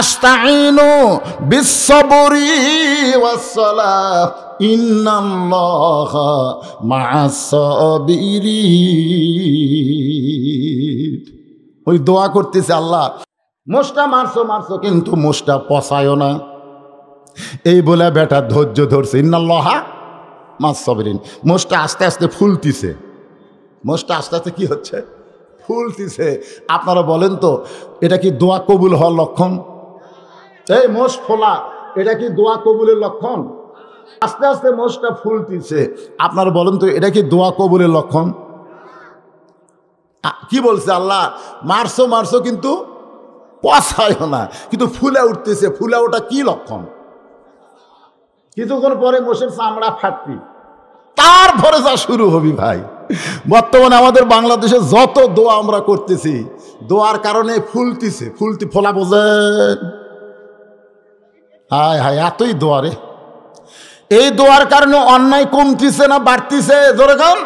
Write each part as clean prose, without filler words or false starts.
আস্তাইনু বিস-সাবরি ওয়াস-সালাহ ইন্নাল্লাহা মা'আস-সাবিরিন। ওই দোয়া করতেছে, আল্লাহ মোষটা মারছো কিন্তু মোষটা পচায়ও না, এই বলে বেটা ধৈর্য ধরছে। ইন্নাল্লাহা মা'আস-সাবিরিন। মোষটা আস্তে আস্তে ফুলতিছে, মোষটা আস্তে আস্তে কি হচ্ছে? ফুলতিছে। আপনারা বলেন তো, এটা কি দোয়া কবুল হওয়ার লক্ষণ? এই মোষ ফোলা, এটা কি দোয়া কবুলের লক্ষণ? আস্তে আস্তে মোষটা ফুলতিছে, আপনারা বলেন তো, এটা কি দোয়া কবুলের লক্ষণ? কি বলছে আল্লাহ? মারছো কিন্তু পচায়ও না, কিন্তু ফুলে উঠতেছে। ফুলে ওটা কি লক্ষণ? কিছুক্ষণ পরে মোষের চামড়া ফাটবি, তারপরে যা শুরু হবি ভাই। বর্তমানে আমাদের বাংলাদেশে যত দোয়া আমরা করতেছি, দোয়ার কারণে ফুলতিছে। ফোলা বোঝেন? হায় হায়, এতই দোয়া রে। এই দোয়ার কারণে অন্যায় কমতিছে না বাড়তিছে? জোরে কান।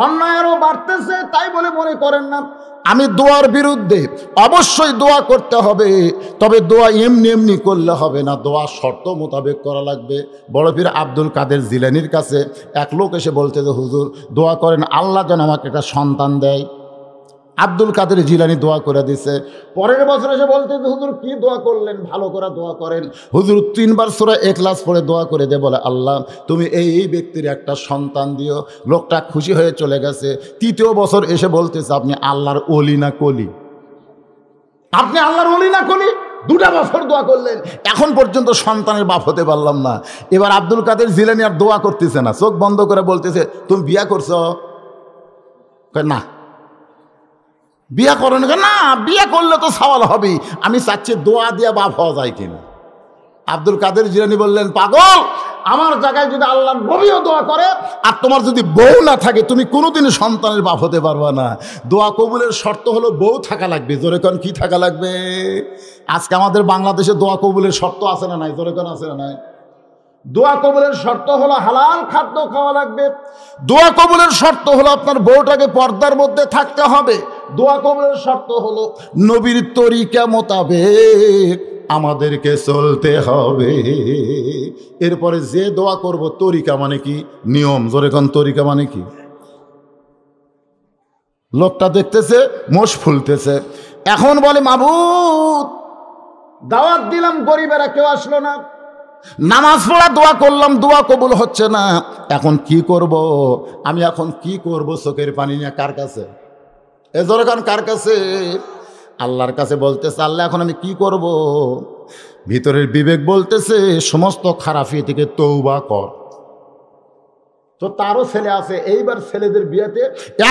অন্যায় আরো বাড়তেছে। তাই বলে মনে করেন না আমি দোয়ার বিরুদ্ধে। অবশ্যই দোয়া করতে হবে, তবে দোয়া এমনি এমনি করলে হবে না, দোয়া শর্ত মোতাবেক করা লাগবে। বড় পীর আব্দুল কাদের জিলানির কাছে এক লোক এসে বলতে যে, হুজুর দোয়া করেন আল্লাহ যেন আমাকে একটা সন্তান দেয়। আব্দুল কাদের জিলানি দোয়া করে দিছে। পরের বছর এসে বলতে যে, হুজুর কি দোয়া করলেন? ভালো করে দোয়া করেন। হুজুর 3 বার সূরা ইখলাস পড়ে দোয়া করে দে, বলে আল্লাহ তুমি এই ব্যক্তির একটা সন্তান দিও। লোকটা খুশি হয়ে চলে গেছে। 3য় বছর এসে বলতেছে, আপনি আল্লাহর ওলি না কলি? আপনি আল্লাহর ওলি না কলি? 2টা বছর দোয়া করলেন, এখন পর্যন্ত সন্তানের বাপ হতে পারলাম না। এবার আব্দুল কাদের জিলানি আর দোয়া করতেছে না, চোখ বন্ধ করে বলতেছে, তুমি বিয়া করছো? না। বিয়া করেন না? বিয়া করলে তো সওয়াল হবে। আমি চাচ্ছি দোয়া দিয়া বাপ হওয়া যায় কিনা। আব্দুল কাদের জিলানী বললেন, পাগল, আমার জায়গায় যদি আল্লাহর নবীও দোয়া করে আর তোমার যদি বউ না থাকে, তুমি কোনোদিনই সন্তানের বাপ হতে পারবা না। দোয়া কবুলের শর্ত হলো বউ থাকা লাগবে। জোরে কোন কি থাকা লাগবে? আজকে আমাদের বাংলাদেশে দোয়া কবুলের শর্ত আছে না নাই? জোরে কোন আছে না নাই? দোয়া কবুলের শর্ত হলো হালাল খাদ্য খাওয়া লাগবে। দোয়া কবুলের শর্ত হলো আপনার বউটাকে পর্দার মধ্যে থাকতে হবে। দোয়া কবুলের শর্ত হলো নবীর তরিকা মোতাবেক আমাদেরকে চলতে হবে। এরপরে যে দোয়া করব, তরিকা মানে কি? নিয়ম। জোরে কোন তরিকা মানে কি? লোকটা দেখতেছে মোষ ফুলতেছে, এখন বলে মাবুদ দাওয়াত দিলাম, গরিবেরা কেউ আসলো না, নামাজ পড়া দোয়া করলাম, দোয়া কবুল হচ্ছে না, এখন কি করব? আমি এখন কি করব? চোখের পানি নিয়ে কার কাছে? এ জোরে কান, কার কাছে? আল্লাহর কাছে বলতেছে, আল্লাহ এখন আমি কি করব? ভিতরের বিবেক বলতেছে সমস্ত খারাপি থেকে তওবা কর। তো তারও ছেলে আছে, এইবার ছেলেদের বিয়েতে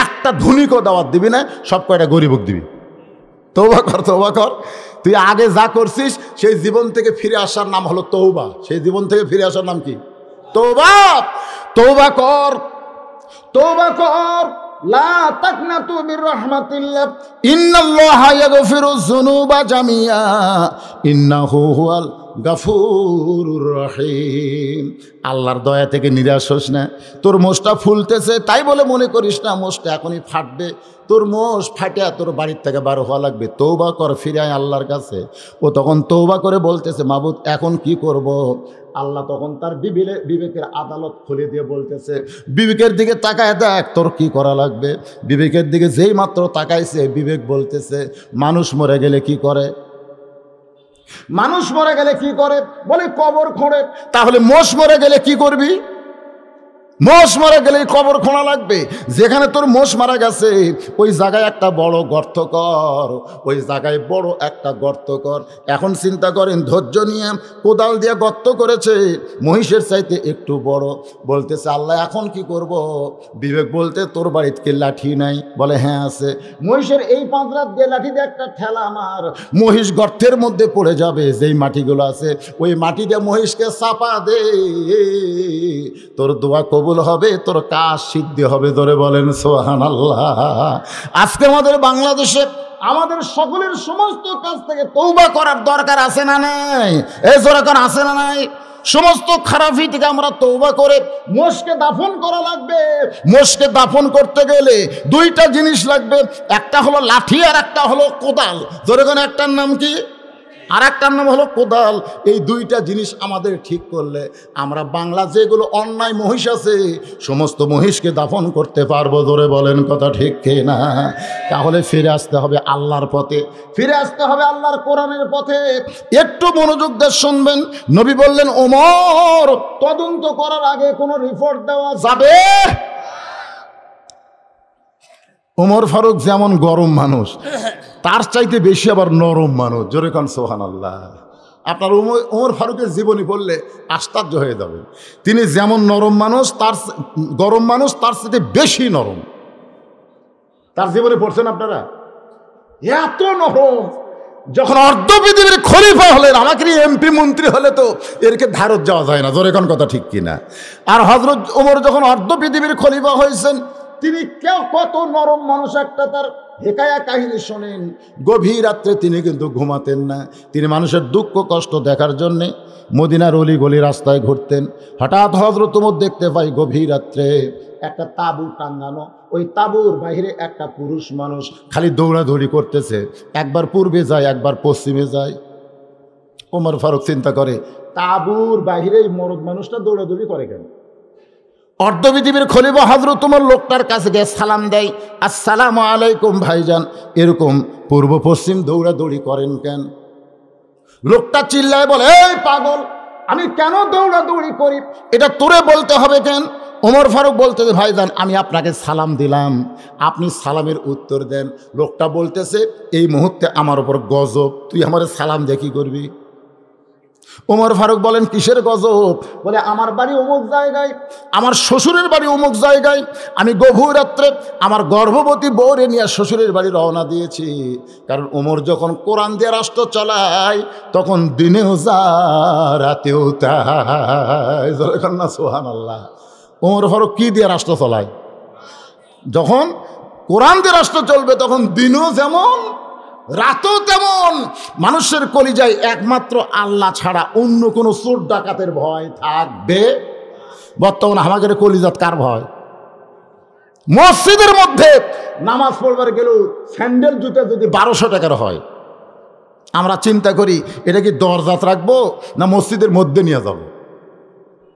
একটা ধনীকও দাওয়াত দিবি না, সব কয়টা গরিবক দিবি। তওবা কর, তওবা কর। তুই আগে যা করছিস সেই জীবন থেকে ফিরে আসার নাম হলো তওবা। সেই জীবন থেকে ফিরে আসার নাম কি? তওবা। তওবা কর, তওবা কর। লা তাকনাতু মির রাহমাতিল্লাহ, ইন্নাল্লাহা ইয়াগফিরুয যুনুবা জামিআ, ইন্নাহু হুয়াল গাফুরুর রহিম। আল্লাহর দয়া থেকে নিরাশ হোস না। তোর মোষটা ফুলতেছে তাই বলে মনে করিস না মোষটা এখনই ফাটবে। তোর মোষ ফাটিয়া তোর বাড়ির থেকে বার হওয়া লাগবে। তওবা কর, ফিরে আয় আল্লাহর কাছে। ও তখন তওবা করে বলতেছে, মাবুদ এখন কি করব? আল্লাহ তখন তার বিবেকের আদালত খুলে দিয়ে বলতেছে, বিবেকের দিকে তাকায় দেখ তোর কি করা লাগবে। বিবেকের দিকে যেই মাত্র তাকাইছে, বিবেক বলতেছে, মানুষ মরে গেলে কি করে? মানুষ মরে গেলে কি করে? বলে কবর খোঁড়ে। তাহলে মোষ মরে গেলে কি করবি? মোষ মারা গেলে কবর খোঁড়া লাগবে। যেখানে তোর মোষ মারা গেছে ওই জায়গায় একটা বড় গর্ত কর, ওই জায়গায় বড় একটা গর্ত কর। এখন চিন্তা করেন, ধৈর্য নিয়ে কোদাল দিয়ে গর্ত করেছে, মহিষের চাইতে একটু বড়। বলতেছে আল্লাহ এখন কি করব? বিবেক বলতে, তোর বাড়িতে কি লাঠি নাই? বলে হ্যাঁ আছে। মহিষের এই পাঁচরাত দিয়ে লাঠি দিয়ে একটা ঠেলা আমার, মহিষ গর্তের মধ্যে পড়ে যাবে। যেই মাটিগুলো আছে ওই মাটি দিয়ে মহিষকে চাপা দে, তোর দোয়া কবুল হবে, তোর কাজ সিদ্ধি হবে। ধরে বলেন সুবহানাল্লাহ। আজকে আমাদের বাংলাদেশে আমাদের সকলের সমস্ত কাজ থেকে তওবা করার দরকার আছে না নাই? এই দরকার আছে না নাই? সমস্ত খারাপি থেকে আমরা তওবা করে মোষকে দাফন করা লাগবে। মোষকে দাফন করতে গেলে দুইটা জিনিস লাগবে, একটা হলো লাঠি আর একটা হলো কোদাল। ধরে কোন একটার নাম কি? আর একটার নাম হলো কোদাল। এই দুইটা জিনিস আমাদের ঠিক করলে আমরা বাংলা যেগুলো অন্যায় মহিষ আছে সমস্ত মহিষকে দাফন করতে পারবো। ধরে বলেন কথা ঠিক কে না? তাহলে ফিরে আসতে হবে আল্লাহর পথে, ফিরে আসতে হবে আল্লাহর কোরআনের পথে। একটু মনোযোগ দিয়ে শুনবেন। নবী বললেন, ওমর তদন্ত করার আগে কোনো রিপোর্ট দেওয়া যাবে? ওমর ফারুক যেমন গরম মানুষ, তার চাইতে বেশি আবার নরম মানুষ। জোরে কান সুবহানাল্লাহ। আপনার ওমর ফারুকের জীবনী পড়লে আশ্চর্য হয়ে যাবে। তিনি যেমন নরম মানুষ, তার গরম মানুষ তার চাইতে বেশি নরম। তার জীবনে পড়ছেন আপনারা? এত নরম। যখন অর্ধ পৃথিবীর খলিফা হলেন, আমাকে এমপি মন্ত্রী হলে তো এরকে ধারত যাওয়া যায় না। জোরে কান কথা ঠিক কিনা? আর হযরত ওমর যখন অর্ধ পৃথিবীর খলিফা হয়েছেন, তিনি কত নরম মানুষ একটা তার হেকায়া কাহিনী শোনেন। গভীর রাত্রে তিনি কিন্তু ঘুমাতেন না। তিনি মানুষের দুঃখ কষ্ট দেখার জন্যে মদিনার অলি গলি রাস্তায় ঘুরতেন। হঠাৎ হযরত ওমর দেখতে পাই গভীর রাত্রে একটা তাঁবু টাঙ্গানো, ওই তাঁবুর বাইরে একটা পুরুষ মানুষ খালি দৌড়াদৌড়ি করতেছে, একবার পূর্বে যায় একবার পশ্চিমে যায়। ওমর ফারুক চিন্তা করে, তাঁবুর বাইরে এই মরদ মানুষটা দৌড়াদৌড়ি করে কেন? অর্ধ পৃথিবীর খলিফা হযরত ওমর লোকটার কাছে গিয়ে সালাম দেয়, আসসালামু আলাইকুম ভাইজান, এরকম পূর্ব পশ্চিম দৌড়াদৌড়ি করেন কেন? লোকটা চিল্লায় বলে, এই পাগল, আমি কেন দৌড়াদৌড়ি করি এটা তোরে বলতে হবে কেন? ওমর ফারুক বলতেছে, ভাইজান আমি আপনাকে সালাম দিলাম, আপনি সালামের উত্তর দেন। লোকটা বলতেছে, এই মুহূর্তে আমার উপর গজব, তুই আমার সালাম দিয়ে কি করবি? ওমর ফারুক বলেন, কিসের গজব? বলে, আমার বাড়ি অমুক জায়গায়, আমার শ্বশুরের বাড়ি অমুক জায়গায়, আমি গভীর রাত্রে আমার গর্ভবতী বউরে নিয়ে শ্বশুরের বাড়ি রওনা দিয়েছি। কারণ ওমর যখন কোরআন দিয়ে রাষ্ট্র চালায় তখন দিনেও যায় রাতেও তাই। না সুবহানাল্লাহ। ওমর ফারুক কি দিয়ে রাষ্ট্র চালায়? যখন কোরআন দিয়ে রাষ্ট্র চলবে তখন দিনও যেমন রাতও তেমন। মানুষের কলিজায় একমাত্র আল্লাহ ছাড়া অন্য কোনো চোর ডাকাতের ভয় থাকবে? বর্তমানে আমাদের কলিজাত কার ভয়? মসজিদের মধ্যে নামাজ পড়বার গেলেও স্যান্ডেল জুতা যদি 1200 টাকার হয়, আমরা চিন্তা করি এটা কি দরজাত রাখবো না মসজিদের মধ্যে নিয়ে যাব?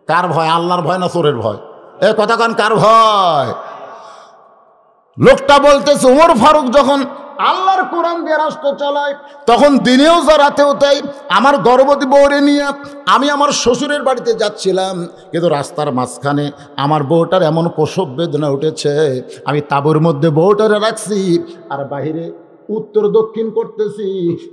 কার ভয়? আল্লাহর ভয় না চোরের ভয়? এ কথা কান, কার ভয়? লোকটা বলতেছে, ওমর ফারুক যখন আল্লাহর কোরআন দিয়ে রাষ্ট্র চালায় তখন দিনেও যা রাতেও তাই। আমার গর্ভবতী বউরে নিয়ে আমি আমার শ্বশুরের বাড়িতে যাচ্ছিলাম, কিন্তু রাস্তার মাঝখানে আমার বউটার এমন প্রসব বেদনা উঠেছে, আমি তাঁবুর মধ্যে বউটারে রাখছি আর বাহিরে উত্তর দক্ষিণ করতেছি,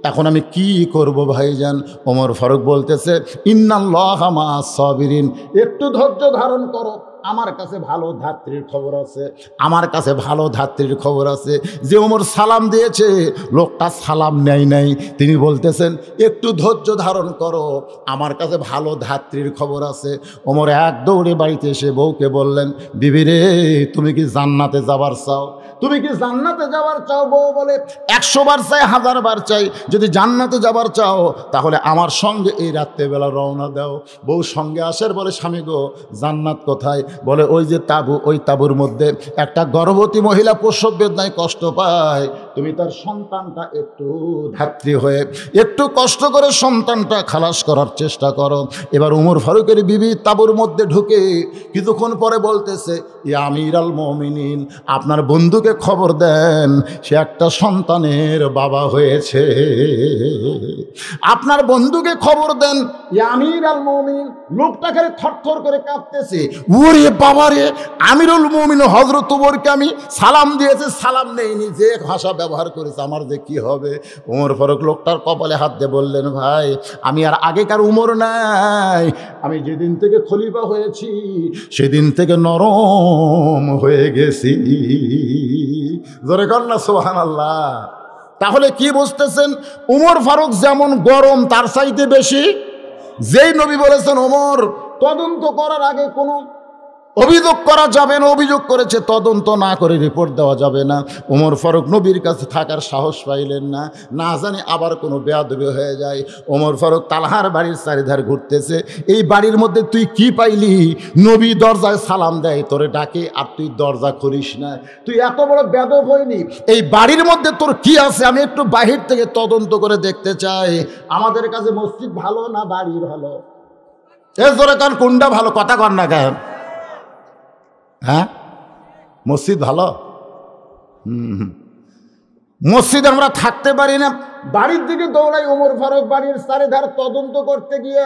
এখন আমি কি করব ভাইজান? ওমর ফারুক বলতেছে, ইন্নাল্লাহা মা'আস সাবিরিন, একটু ধৈর্য ধারণ করো, আমার কাছে ভালো ধাত্রীর খবর আছে, আমার কাছে ভালো ধাত্রীর খবর আছে। যে ওমর সালাম দিয়েছে লোকটা সালাম নেয় নাই, তিনি বলতেছেন একটু ধৈর্য ধারণ করো, আমার কাছে ভালো ধাত্রীর খবর আছে। ওমর এক দৌড়ে বাড়িতে এসে বউকে বললেন, বিবি রে, তুমি কি জান্নাতে যাবার চাও? তুমি কি জান্নাতে যাবার চাও? বউ বলে, 100 বার চাই, 1000 বার চাই, যদি জান্নাতে যাবার চাও তাহলে আমার সঙ্গে এই রাত্রেবেলা রওনা দাও। বউ সঙ্গে আসার বলে, স্বামী গো, জান্নাত কোথায়? বলে, ওই যে তাঁবু, ওই তাঁবুর মধ্যে একটা গর্ভবতী মহিলা প্রসব বেদনায় কষ্ট পায়, তুমি তার সন্তানটা একটু ধাত্রী হয়ে একটু কষ্ট করে সন্তানটা খালাস করার চেষ্টা করো। এবার ওমর ফারুকের বিবি তাঁবুর মধ্যে ঢুকে কিছুক্ষণ পরে বলতেছে, ইয়া আমিরাল মুমিনিন, আপনার বন্ধুকে খবর দেন, সে একটা সন্তানের বাবা হয়েছে। আপনার বন্ধুকে খবর দেন, ইয়া আমিরাল মুমিনিন। লোকটাকে থরথর করে কাঁপতেছে, ওরে বাবারে, আমিরুল মুমিন হযরত ওমরকে আমি সালাম দিয়েছে, সালাম নেইনি, যে ভাষা ব্যবহার করেছে, আমার যে কি হবে? ওমর ফারুক লোকটার কপালে হাত দিয়ে বললেন, ভাই, আমি আর আগেকার উমর নাই, আমি যেদিন থেকে খলিফা হয়েছি সেদিন থেকে নরম হয়ে গেছি। জোরে কর না সুবহানাল্লাহ। তাহলে কি বুঝতেছেন? ওমর ফারুক যেমন গরম তার চাইতে বেশি। যেই নবী বলেছেন ওমর তদন্ত করার আগে কোনো অভিযোগ করা যাবে না, অভিযোগ করেছে তদন্ত না করে রিপোর্ট দেওয়া যাবে না। ওমর ফারুক নবীর কাছে থাকার সাহস পাইলেন না, না জানি আবার কোনো বেয়াদবি হয়ে যায়। ওমর ফারুক তালহার বাড়ির চারিধার ঘুরতেছে, এই বাড়ির মধ্যে তুই কি পাইলি? নবী দরজায় সালাম দেয়, তোরে ডাকে, আর তুই দরজা খুলিস না, তুই এত বড় বেয়াদব হয়নি? এই বাড়ির মধ্যে তোর কি আছে? আমি একটু বাহির থেকে তদন্ত করে দেখতে চাই। আমাদের কাছে মসজিদ ভালো না বাড়ি ভালো? এর জোরে কারণ কোনটা ভালো? কথা কর না কেন? হ্যাঁ, মসজিদ ভালো। মসজিদে আমরা থাকতে পারি না, বাড়ির দিকে দৌড়াই। ওমর ফারুক বাড়ির চারিধার তদন্ত করতে গিয়ে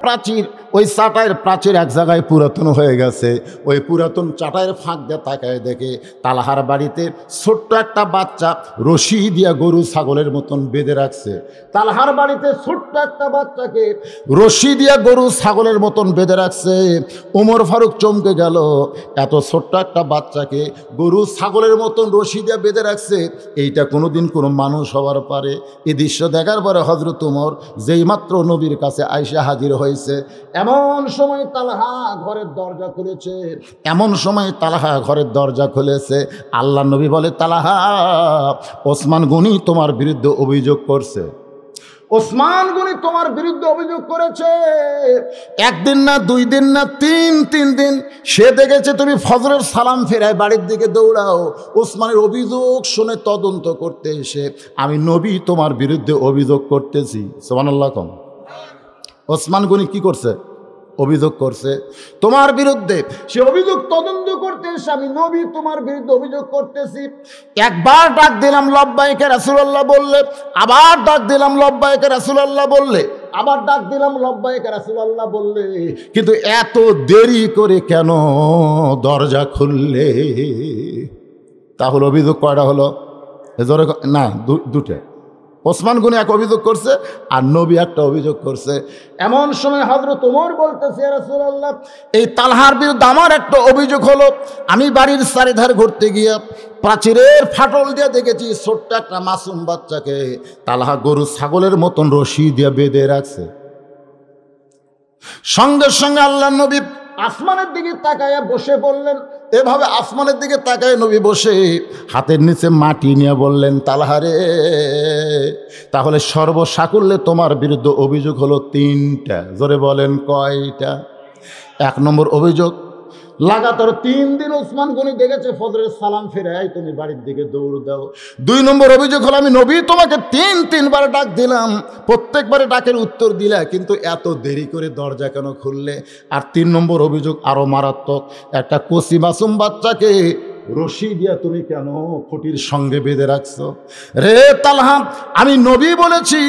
প্রাচীর, ওই চাটাইয়ের প্রাচীর এক জায়গায় পুরাতন হয়ে গেছে। ওই পুরাতন চাটাইয়ের ফাঁক দিয়ে তাকায় দেখে তালহার বাড়িতে ছোট্ট একটা বাচ্চা রশি দিয়া গরু ছাগলের মতন বেঁধে রাখছে। তালহার বাড়িতে ছোট্ট একটা বাচ্চাকে রশি দিয়া গরু ছাগলের মতন বেঁধে রাখছে। ওমর ফারুক চমকে গেল, এত ছোট্ট একটা বাচ্চাকে গরু ছাগলের মতন রশি দিয়া বেঁধে রাখছে, এইটা কোনোদিন কোনো মানুষ হওয়ার পারে? এই দৃশ্য দেখার পরে হযরত ওমর যেই মাত্র নবীর কাছে আয়েশা হাজির হয়েছে, এমন সময় তালহা ঘরের দরজা খুলেছে, এমন সময় তালহা ঘরের দরজা খুলেছে। আল্লাহ নবী বলে, তালহা, ওসমান গনি তোমার বিরুদ্ধে অভিযোগ করছে। ওসমান গনি তোমার বিরুদ্ধে অভিযোগ করেছে। একদিন না, দুই দিন না, তিন দিন সে দেখেছে তুমি ফজরের সালাম ফেরায় বাড়ির দিকে দৌড়াও। ওসমানের অভিযোগ শুনে তদন্ত করতে এসে আমি নবী তোমার বিরুদ্ধে অভিযোগ করতেছি। সুবহানাল্লাহ। কম ওসমান গনি কি করছে? অভিযোগ করছে তোমার বিরুদ্ধে। সে অভিযোগ তদন্ত করতে এসে আমি নবী তোমার বিরুদ্ধে অভিযোগ করতেছি। একবার ডাক দিলাম লব্বাইকে রাসূলুল্লাহ বললে, আবার ডাক দিলাম লব্বাইকে রাসূলুল্লাহ বললে, আবার ডাক দিলাম লব্বাইকে রাসূলুল্লাহ বললে, কিন্তু এত দেরি করে কেন দরজা খুললে? তাহলে অভিযোগ কয়টা হলো? না, দুটো। ওসমান গনি এক অভিযোগ করছে আর নবী একটা অভিযোগ করছে। এমন সময় হযরত ওমর বলতেছে, ইয়া রাসূলুল্লাহ, এই তালহার বিরুদ্ধে আমার একটা অভিযোগ হলো। আমি বাড়ির চারিধার ঘুরতে গিয়ে প্রাচীরের ফাটল দিয়ে দেখেছি ছোট্ট একটা মাসুম বাচ্চাকে তালহা গরু ছাগলের মতন রশি দিয়ে বেঁধে রাখছে। সঙ্গে সঙ্গে আল্লাহ নবী আসমানের দিকে তাকায়া বসে বললেন, এভাবে আসমানের দিকে তাকায় নবী বসে হাতের নিচে মাটি নিয়ে বললেন, তালহারে, তাহলে সর্বসাকুল্যে তোমার বিরুদ্ধে অভিযোগ হলো তিনটা। জোরে বলেন কয়টা? এক নম্বর অভিযোগ, লাগাতার 3 দিন ওসমান গনি দেখেছে ফজরের সালাম ফেরাই তুমি বাড়ির দিকে দৌড় দাও। 2 নম্বর অভিযোগ হলো আমি নবী তোমাকে 3বার ডাক দিলাম, প্রত্যেকবারে ডাকের উত্তর দিলা, কিন্তু এত দেরি করে দরজা কেন খুললে? আর 3 নম্বর অভিযোগ আরো মারাত্মক, একটা কচি মাসুম বাচ্চাকে রশি দিয়া তুমি কেন খুঁটির সঙ্গে বেঁধে রাখছো? রে তালহা, আমি নবী বলেছি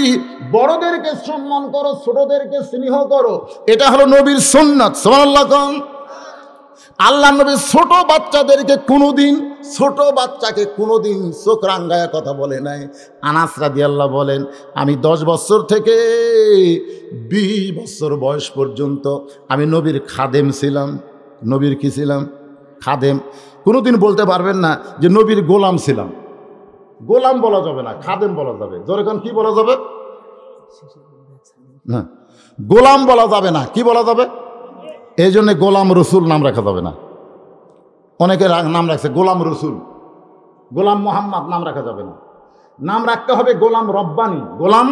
বড়দেরকে সম্মান করো, ছোটদেরকে স্নেহ করো, এটা হলো নবীর সুন্নাত। সুবহানাল্লাহ। আল্লাহ নবী ছোট বাচ্চাদেরকে কোনোদিন, ছোট বাচ্চাকে কোনোদিন চোখ রাঙ্গায়া কথা বলে নাই। আনাস রাদিয়াল্লাহু বলেন, আমি 10 বছর থেকে 20 বছর বয়স পর্যন্ত আমি নবীর খাদেম ছিলাম। নবীর কি ছিলাম? খাদেম। কোনোদিন বলতে পারবেন না যে নবীর গোলাম ছিলাম। গোলাম বলা যাবে না, খাদেম বলা যাবে। যখন কি বলা যাবে? না, গোলাম বলা যাবে না, কি বলা যাবে? এই জন্যে গোলাম রসুল নাম রাখা যাবে না। অনেকে নাম রাখছে গোলাম রসুল, গোলাম মোহাম্মদ নাম রাখা যাবে না। নাম রাখতে হবে গোলাম রব্বানি। গোলাম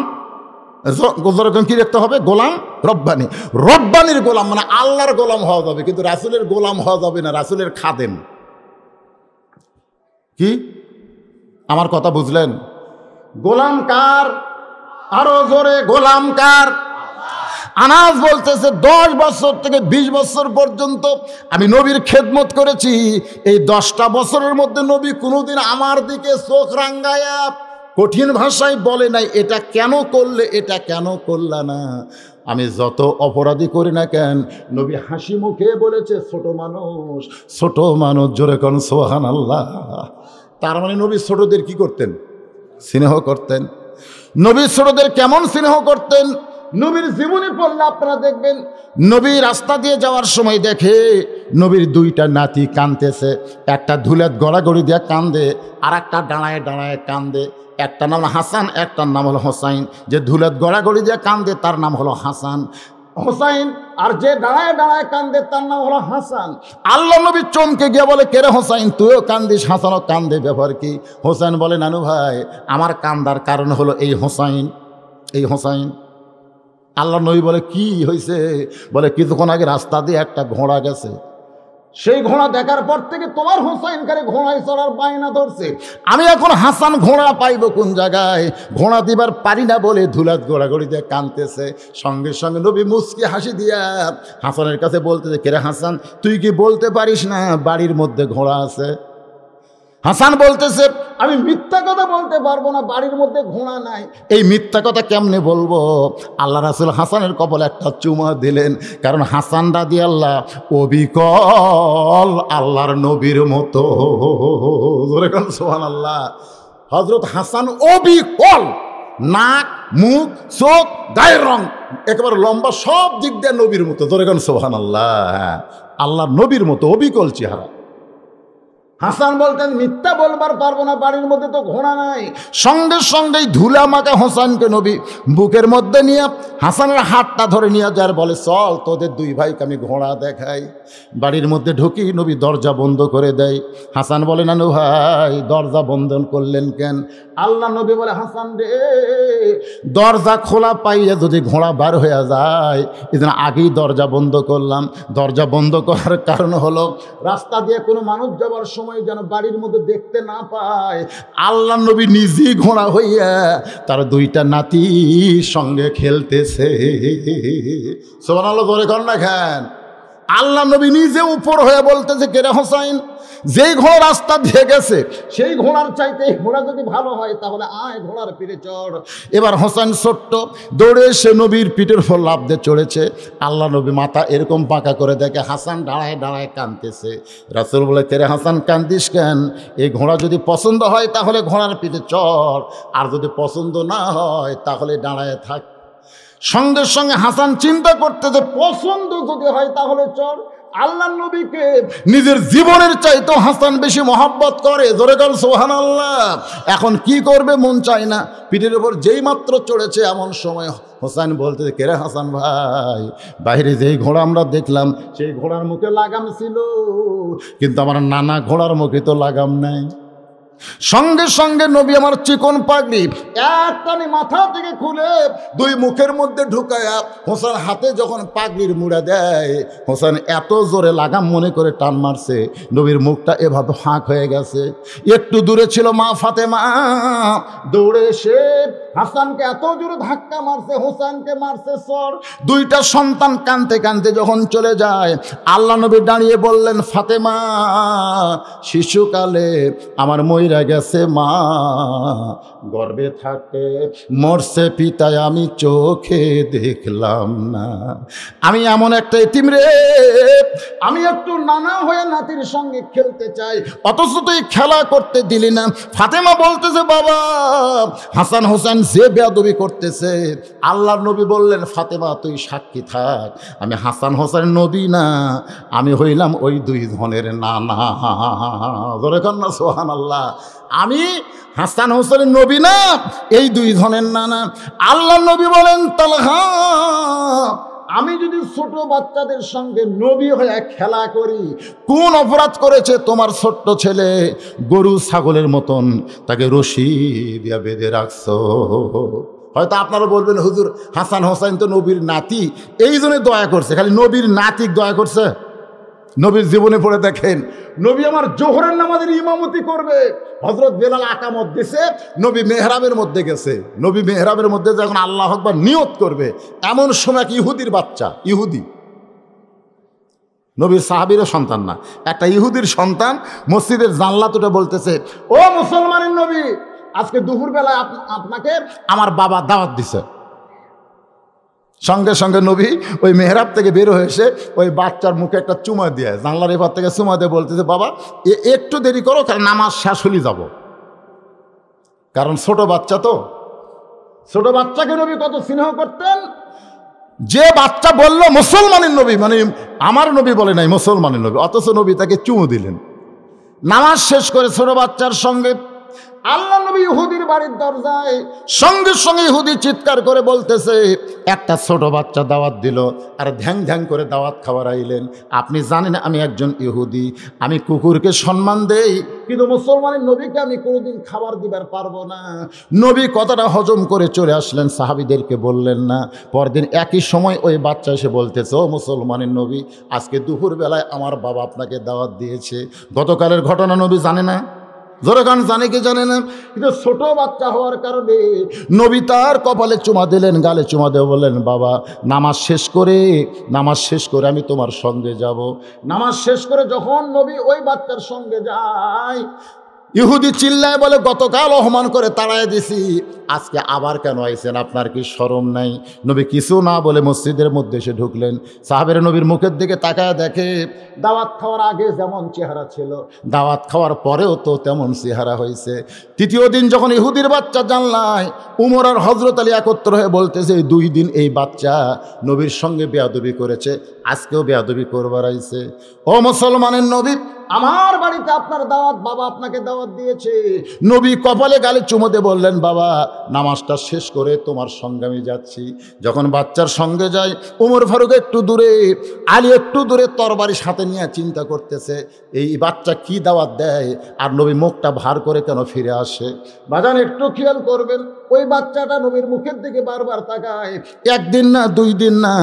কি রাখতে হবে? গোলাম রব্বানি। রব্বানির গোলাম মানে আল্লাহর গোলাম হওয়া যাবে, কিন্তু রাসুলের গোলাম হওয়া যাবে না, রাসুলের খাদেম। কি আমার কথা বুঝলেন? গোলাম কার? আরো জোরে, গোলাম কার? আনাস বলতেছে 10 বছর থেকে 20 বছর পর্যন্ত আমি নবীর খেদমত করেছি। এই 10টা বছরের মধ্যে নবী কোনোদিন আমার দিকে চোখ রাঙ্গায়া কঠিন ভাষায় বলে নাই এটা কেন করলে, এটা কেন করলা না। আমি যত অপরাধী করি না কেন, নবী হাসি মুখে বলেছে ছোট মানুষ, ছোট মানুষ। জোরে কোন সুবহানাল্লাহ। তার মানে নবী ছোটদের কি করতেন? স্নেহ করতেন। নবী ছোটদের কেমন স্নেহ করতেন? নবীর জীবনে পড়লে আপনারা দেখবেন, নবী রাস্তা দিয়ে যাওয়ার সময় দেখে নবীর 2টা নাতি কাঁদতেছে। একটা ধুলাত গড়াগড়ি দিয়ে কান্দে, আর একটা ডাঁড়ায় ডাঁড়ায় কান্দে। একটা নাম হাসান, একটার নাম হলো হোসাইন। যে ধুলাত গড়াগড়ি দিয়ে কান্দে তার নাম হলো হাসান, হোসাইন, আর যে দাঁড়ায় দাঁড়ায় কান্দে তার নাম হলো হাসান। আল্লাহ নবী চমকে গিয়ে বলে, কে রে হোসাইন, তুইও কান্দিস? হাসানও কান্দে, ব্যাপার কি? হোসাইন বলে, নানু ভাই, আমার কান্দার কারণ হলো এই হোসাইন, এই হোসাইন। আল্লাহ নবী বলে, কি হয়েছে? বলে, কিছুক্ষণ আগে রাস্তা দিয়ে একটা ঘোড়া গেছে, সেই ঘোড়া দেখার পর থেকে তোমার হোসাইনকে ঘোড়ায় চড়ার বায়না ধরছে। আমি এখন হাসান ঘোড়া পাইব কোন জায়গায়? ঘোড়া দিবার পারি না বলে ধুলাত গোড়াগড়ি দিয়ে কাঁদতেছে। সঙ্গে সঙ্গে নবী মুচকি হাসি দিয়া হাসানের কাছে বলতেছে, কেরে হাসান, তুই কি বলতে পারিস না বাড়ির মধ্যে ঘোড়া আছে? হাসান বলতেছে, আমি মিথ্যা কথা বলতে পারবো না, বাড়ির মধ্যে ঘোড়া নাই। এই মিথ্যা কথা কেমনে বলবো? আল্লাহ রাসূল হাসানের কপালে একটা চুমা দিলেন, কারণ হাসান রাদিয়াল্লাহ অবিকল আল্লাহর নবীর মতো। সুবহানাল্লাহ। হযরত হাসান অবিকল, নাক, মুখ, চোখ, গায়ের রং একেবারে লম্বা, সব দিক দিয়ে নবীর মতো। জোরে কোন সুবহানাল্লাহ। আল্লাহর নবীর মতো অবিকল চেহারা। হাসান বলতেন, মিথ্যা বলবার পারবো না, বাড়ির মধ্যে তো ঘোড়া নাই। সঙ্গে সঙ্গেই ধুলা মাখা হোসাইনকে নবী বুকের মধ্যে নিয়ে হাসানের হাতটা ধরে নিয়ে যায়, বলে, চল তোদের দুই ভাইকে আমি ঘোড়া দেখাই। বাড়ির মধ্যে ঢুকি নবী দরজা বন্ধ করে দেয়। হাসান বলে, নানু ভাই, দরজা বন্ধ করলেন কেন? আল্লাহ নবী বলে, হাসান রে, দরজা খোলা পাইয়া যদি ঘোড়া বার হয়ে যায়, এজন্য আগেই দরজা বন্ধ করলাম। দরজা বন্ধ করার কারণ হলো রাস্তা দিয়ে কোনো মানুষ যাবার সময় যেন বাড়ির মধ্যে দেখতে না পায়। আল্লাহ নবী নিজেই ঘোড়া হইয়া তার দুইটা নাতির সঙ্গে খেলতেছে। সুবহানাল্লাহ, বলে কর না খান। আল্লাহ নবী নিজে উপর হয়ে বলতেছে, কেরে হোসাইন, যেই ঘোড়া রাস্তা দিয়ে গেছে সেই ঘোড়ার চাইতে ঘোড়া যদি ভালো হয় তাহলে আয় ঘোড়ার পিঠে চড়। এবার হোসেন ছোট্ট দৌড়ে এসে নবীর পিঠের উপর লাফ দিয়ে চড়েছে। আল্লাহ নবী মাথা এরকম পাকা করে দেখে হাসান দাঁড়ায় দাঁড়ায় কাঁদতেছে। রাসূল বলে, কেরে হাসান, কান্দিস কেন? এই ঘোড়া যদি পছন্দ হয় তাহলে ঘোড়ার পিঠে চড়, আর যদি পছন্দ না হয় তাহলে দাঁড়ায় থাক। সঙ্গে সঙ্গে হাসান চিন্তা করতেছে, পছন্দ যদি হয় তাহলে চড়। আল্লাহ নবীকে নিজের জীবনের চাইতো হাসান বেশি মহব্বত করে। জোরে বল সুবহানাল্লাহ। এখন কি করবে, মন চায় না। পিঠের উপর যেই মাত্র চড়েছে এমন সময় হোসেন বলতে, কেরে হাসান ভাই, বাইরে যেই ঘোড়া আমরা দেখলাম সেই ঘোড়ার মুখে লাগাম ছিল, কিন্তু আমার নানা ঘোড়ার মুখে তো লাগাম নাই। সঙ্গে সঙ্গে নবী আমার চিকন পাগড়ি একটানি মাথা থেকে খুলে দুই মুখের মধ্যে ঢুকায়া হোসেন হাতে যখন পাগড়ির মুড়া দেয়, হোসেন এত জোরে লাগাম মনে করে টান মারছে, নবীর মুখটা এভাবে ফাঁক হয়ে গেছে। একটু দূরে ছিল মা ফাতেমা, দৌড়ে এসে হাসানকে এত জোরে ধাক্কা মারছে, হোসেনকে মারছে সর। দুইটা সন্তান কাঁদতে কাঁদতে যখন চলে যায়, আল্লাহ নবী দাঁড়িয়ে বললেন, ফাতেমা, শিশুকালে আমার মইরা গেছে মা, গর্ভে থাকে মরছে পিতায় আমি চোখে দেখলাম না। আমি এমন একটা এতিম রে, আমি একটু নানা হয়ে নাতির সঙ্গে খেলতে চাই, অথচ তুই খেলা করতে দিলি না। ফাতেমা বলতেছে, বাবা, হাসান হোসেন যে বেয়াদবি করতেছে। আল্লাহর নবী বললেন, ফাতেমা তুই সাক্ষী থাক, আমি হাসান হোসেন নবী না, আমি হইলাম ওই দুই ধনের নানা। জোরে কর না সুবহানাল্লাহ। আমি হাসান হোসেনের নবী না, এই দুই ধনের নানা। আল্লাহ নবী বলেন, তালহা, আমি যদি ছোট বাচ্চাদের সঙ্গে নবী হয়ে খেলা করি, কোন অপরাধ করেছে তোমার ছোট্ট ছেলে? গরু ছাগলের মতন তাকে রশি দিয়া বেঁধে রাখছো। হয়তো আপনারা বলবেন, হুজুর হাসান হোসেন তো নবীর নাতি, এই জন্য দয়া করছে। খালি নবীর নাতিক দয়া করছে? নবীর জীবনে পড়ে দেখেন, নবী আমার জোহরের নামাজের ইমামতি করবে, হযরত বেলাল আকামত দিছে, নবী মেহরাবের মধ্যে গেছে। নবী মেহরাবের মধ্যে যখন আল্লাহু আকবার নিয়ত করবে, এমন সময় এক ইহুদির বাচ্চা, ইহুদি, নবীর সাহাবীরও সন্তান না, একটা ইহুদির সন্তান মসজিদের জানলাতে বলতেছে, ও মুসলমানের নবী, আজকে দুপুরবেলায় আপনাকে আমার বাবা দাওয়াত দিছে। সঙ্গে সঙ্গে নবী ওই মেহরাব থেকে বের হয়ে এসে ওই বাচ্চার মুখে একটা চুমা দিয়ে, জানলার এবার থেকে চুমা দিয়ে বলতেছে, বাবা একটু দেরি করো, কারণ নামাজ শেষ হলে যাব। কারণ ছোট বাচ্চা তো, ছোট বাচ্চাকে নবী কত স্নেহ করতেন। যে বাচ্চা বলল মুসলমানের নবী, মানে আমার নবী বলে নাই মুসলমানের নবী, অথচ নবী তাকে চুমু দিলেন। নামাজ শেষ করে ছোট বাচ্চার সঙ্গে আল্লাহ নবী ইহুদির বাড়ির দরজায়, সঙ্গে সঙ্গে ইহুদি চিৎকার করে বলতেছে, একটা ছোট বাচ্চা দাওয়াত দিল আর ধ্যাং ধ্যাং করে দাওয়াত খাবার আইলেন। আপনি জানেন আমি একজন ইহুদি, আমি কুকুরকে সম্মান দেই, কিন্তু মুসলমানের নবীকে আমি কোনোদিন খাবার দিবার পারবো না। নবী কথাটা হজম করে চলে আসলেন, সাহাবীদেরকে বললেন না। পরদিন একই সময় ওই বাচ্চা এসে বলতেছে, ও মুসলমানের নবী, আজকে দুপুরবেলায় আমার বাবা আপনাকে দাওয়াত দিয়েছে। গতকালের ঘটনা নবী জানে না? জোরে গান জানে কি জানে না? কিন্তু ছোট বাচ্চা হওয়ার কারণে নবী তার কপালে চুমা দিলেন, গালে চুমা দিয়ে বললেন, বাবা নামাজ শেষ করে আমি তোমার সঙ্গে যাব। নামাজ শেষ করে যখন নবী ওই বাচ্চার সঙ্গে যায়, ইহুদি চিল্লায় বলে, গতকাল অপমান করে তাড়ায় দিছি, আজকে আবার কেন আইছেন? আপনার কি শরম নাই? নবী কিছু না বলে মসজিদের মধ্যে এসে ঢুকলেন। সাহাবেরা নবীর মুখের দিকে তাকায় দেখে, দাওয়াত খাওয়ার আগে যেমন চেহারা ছিল, দাওয়াত খাওয়ার পরেও তো তেমন চেহারা হয়েছে। তৃতীয় দিন যখন ইহুদির বাচ্চা জানলায়, উমর আর হযরত আলী একত্র হয়ে বলতেছে, 2 দিন এই বাচ্চা নবীর সঙ্গে বেয়াদবি করেছে, আজকেও বেয়াদবি করবার আইছে। ও মুসলমানের নবী, আমার বাড়িতে আপনার দাওয়াত, বাবা আপনাকে দাওয়াত দিয়েছে। নবী কপালে গালে চুমো দিয়ে বললেন, বাবা নামাজটা শেষ করে তোমার সঙ্গে আমি যাচ্ছি। যখন বাচ্চার সঙ্গে যায়, উমর ফারুক একটু দূরে, আলী একটু দূরে তরবারি সাথে নিয়ে চিন্তা করতেছে, এই বাচ্চা কি দাওয়াত দেয় আর নবী মুখটা ভার করে কেন ফিরে আসে। বাজান একটু খেয়াল করবেন, ওই বাচ্চাটা নবীর মুখের দিকে বারবার তাকায়। 1 দিন না 2 দিন না,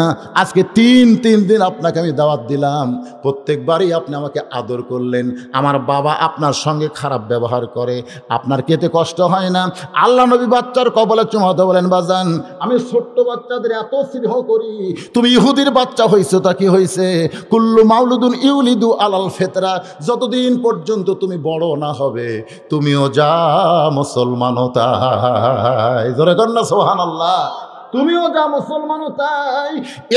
আজকে 3 দিন আপনাকে আমি দাওয়াত দিলাম, প্রত্যেকবারই আপনি আমাকে আদর করলেন। আমার বাবা আপনার সঙ্গে খারাপ ব্যবহার করে, আপনার কেতে কষ্ট হয় না? আল্লাহ নবী বাচ্চার কপালে চুমাতে বলেন, বাজান আমি ছোট্ট বাচ্চাদের এত স্নেহ করি, তুমি ইহুদির বাচ্চা হয়েছো তা কি হয়েছে? কুল্লু মাউলুদুন ইউলিদু আলাল ফিতরা, যতদিন পর্যন্ত তুমি বড় না হবে তুমিও যা মুসলমানও তাই। জোরে কন্যা সুবহানাল্লাহ, তুমিও যা মুসলমানও তাই।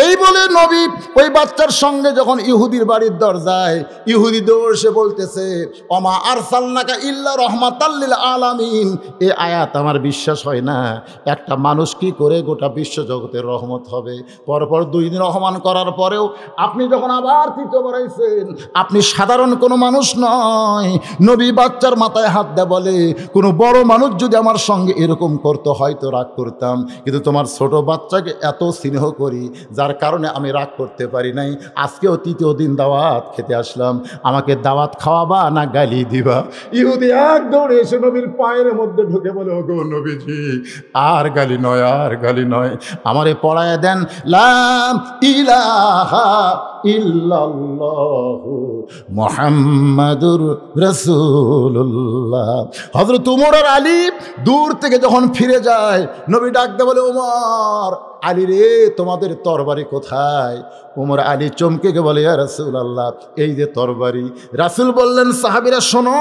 এই বলে নবী ওই বাচ্চার সঙ্গে যখন ইহুদির বাড়ির দরজায়, ইহুদি দৌড়ে বলতেছে, ওমা আরসালনাকা ইল্লা রাহমাতাল লিল আলামিন। এই আয়াত আমার বিশ্বাস হয় না, একটা মানুষ কি করে গোটা বিশ্ব জগতের রহমত হবে? পরপর 2 দিন রহমান করার পরেও আপনি যখন আবার তৃতীয়বার আইছেন, আপনি সাধারণ কোনো মানুষ নয়। নবী বাচ্চার মাথায় হাত দেয় বলে, কোনো বড় মানুষ যদি আমার সঙ্গে এরকম করতো হয়তো রাগ করতাম, কিন্তু তোমার ছোট বাচ্চাকে এত স্নেহ করি, যার কারণে আমি রাগ করতে পারি নাই। আজকেও 3য় দিন দাওয়াত খেতে আসলাম, আমাকে দাওয়াত খাওয়াবা না গালি দিবা? ইহুদি এক দৌড়ে এসে নবীর পায়ের মধ্যে ঢুকে বলে, ওগো নবীজি, আর গালি নয়, আর গালি নয়, আমারে পড়ায় দেন লা ইলাহা ইল্লাল্লাহু মুহাম্মাদুর রাসূলুল্লাহ। হযরত উমর আর আলী দূর থেকে যখন ফিরে যায়, নবী ডাকতে বলে, ওমর, আলী রে, তোমাদের তরবারি কোথায়? উমর আলী চমকে গে বলে, ইয়া রাসূলুল্লাহ, এই যে তরবারি। রাসূল বললেন, সাহাবীরা শোনো,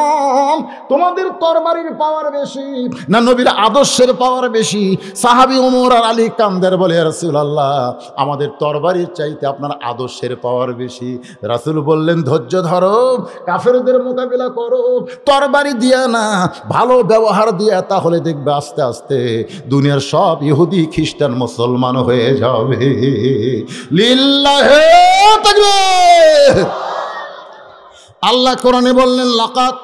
তোমাদের তরবারির পাওয়ার বেশি না নবীর আদর্শের পাওয়ার বেশি? সাহাবী উমর আর আলী কান্দের বলে, ইয়া রাসূলুল্লাহ, আমাদের তরবারির চাইতে আপনার আদর্শের পাওয়ার বেশি। রাসূল বললেন, ধৈর্য ধরো, কাফেরদের মোকাবিলা করো, তরবারি দিয়া না, ভালো ব্যবহার দিয়া, তাহলে দেখবে আস্তে আস্তে দুনিয়ার সব ইহুদি খ্রিস্টান মুসলমান হয়ে যাবে। লিল্লাহি তাকবীর। আল্লাহ কোরআনে বললেন, লাকাদ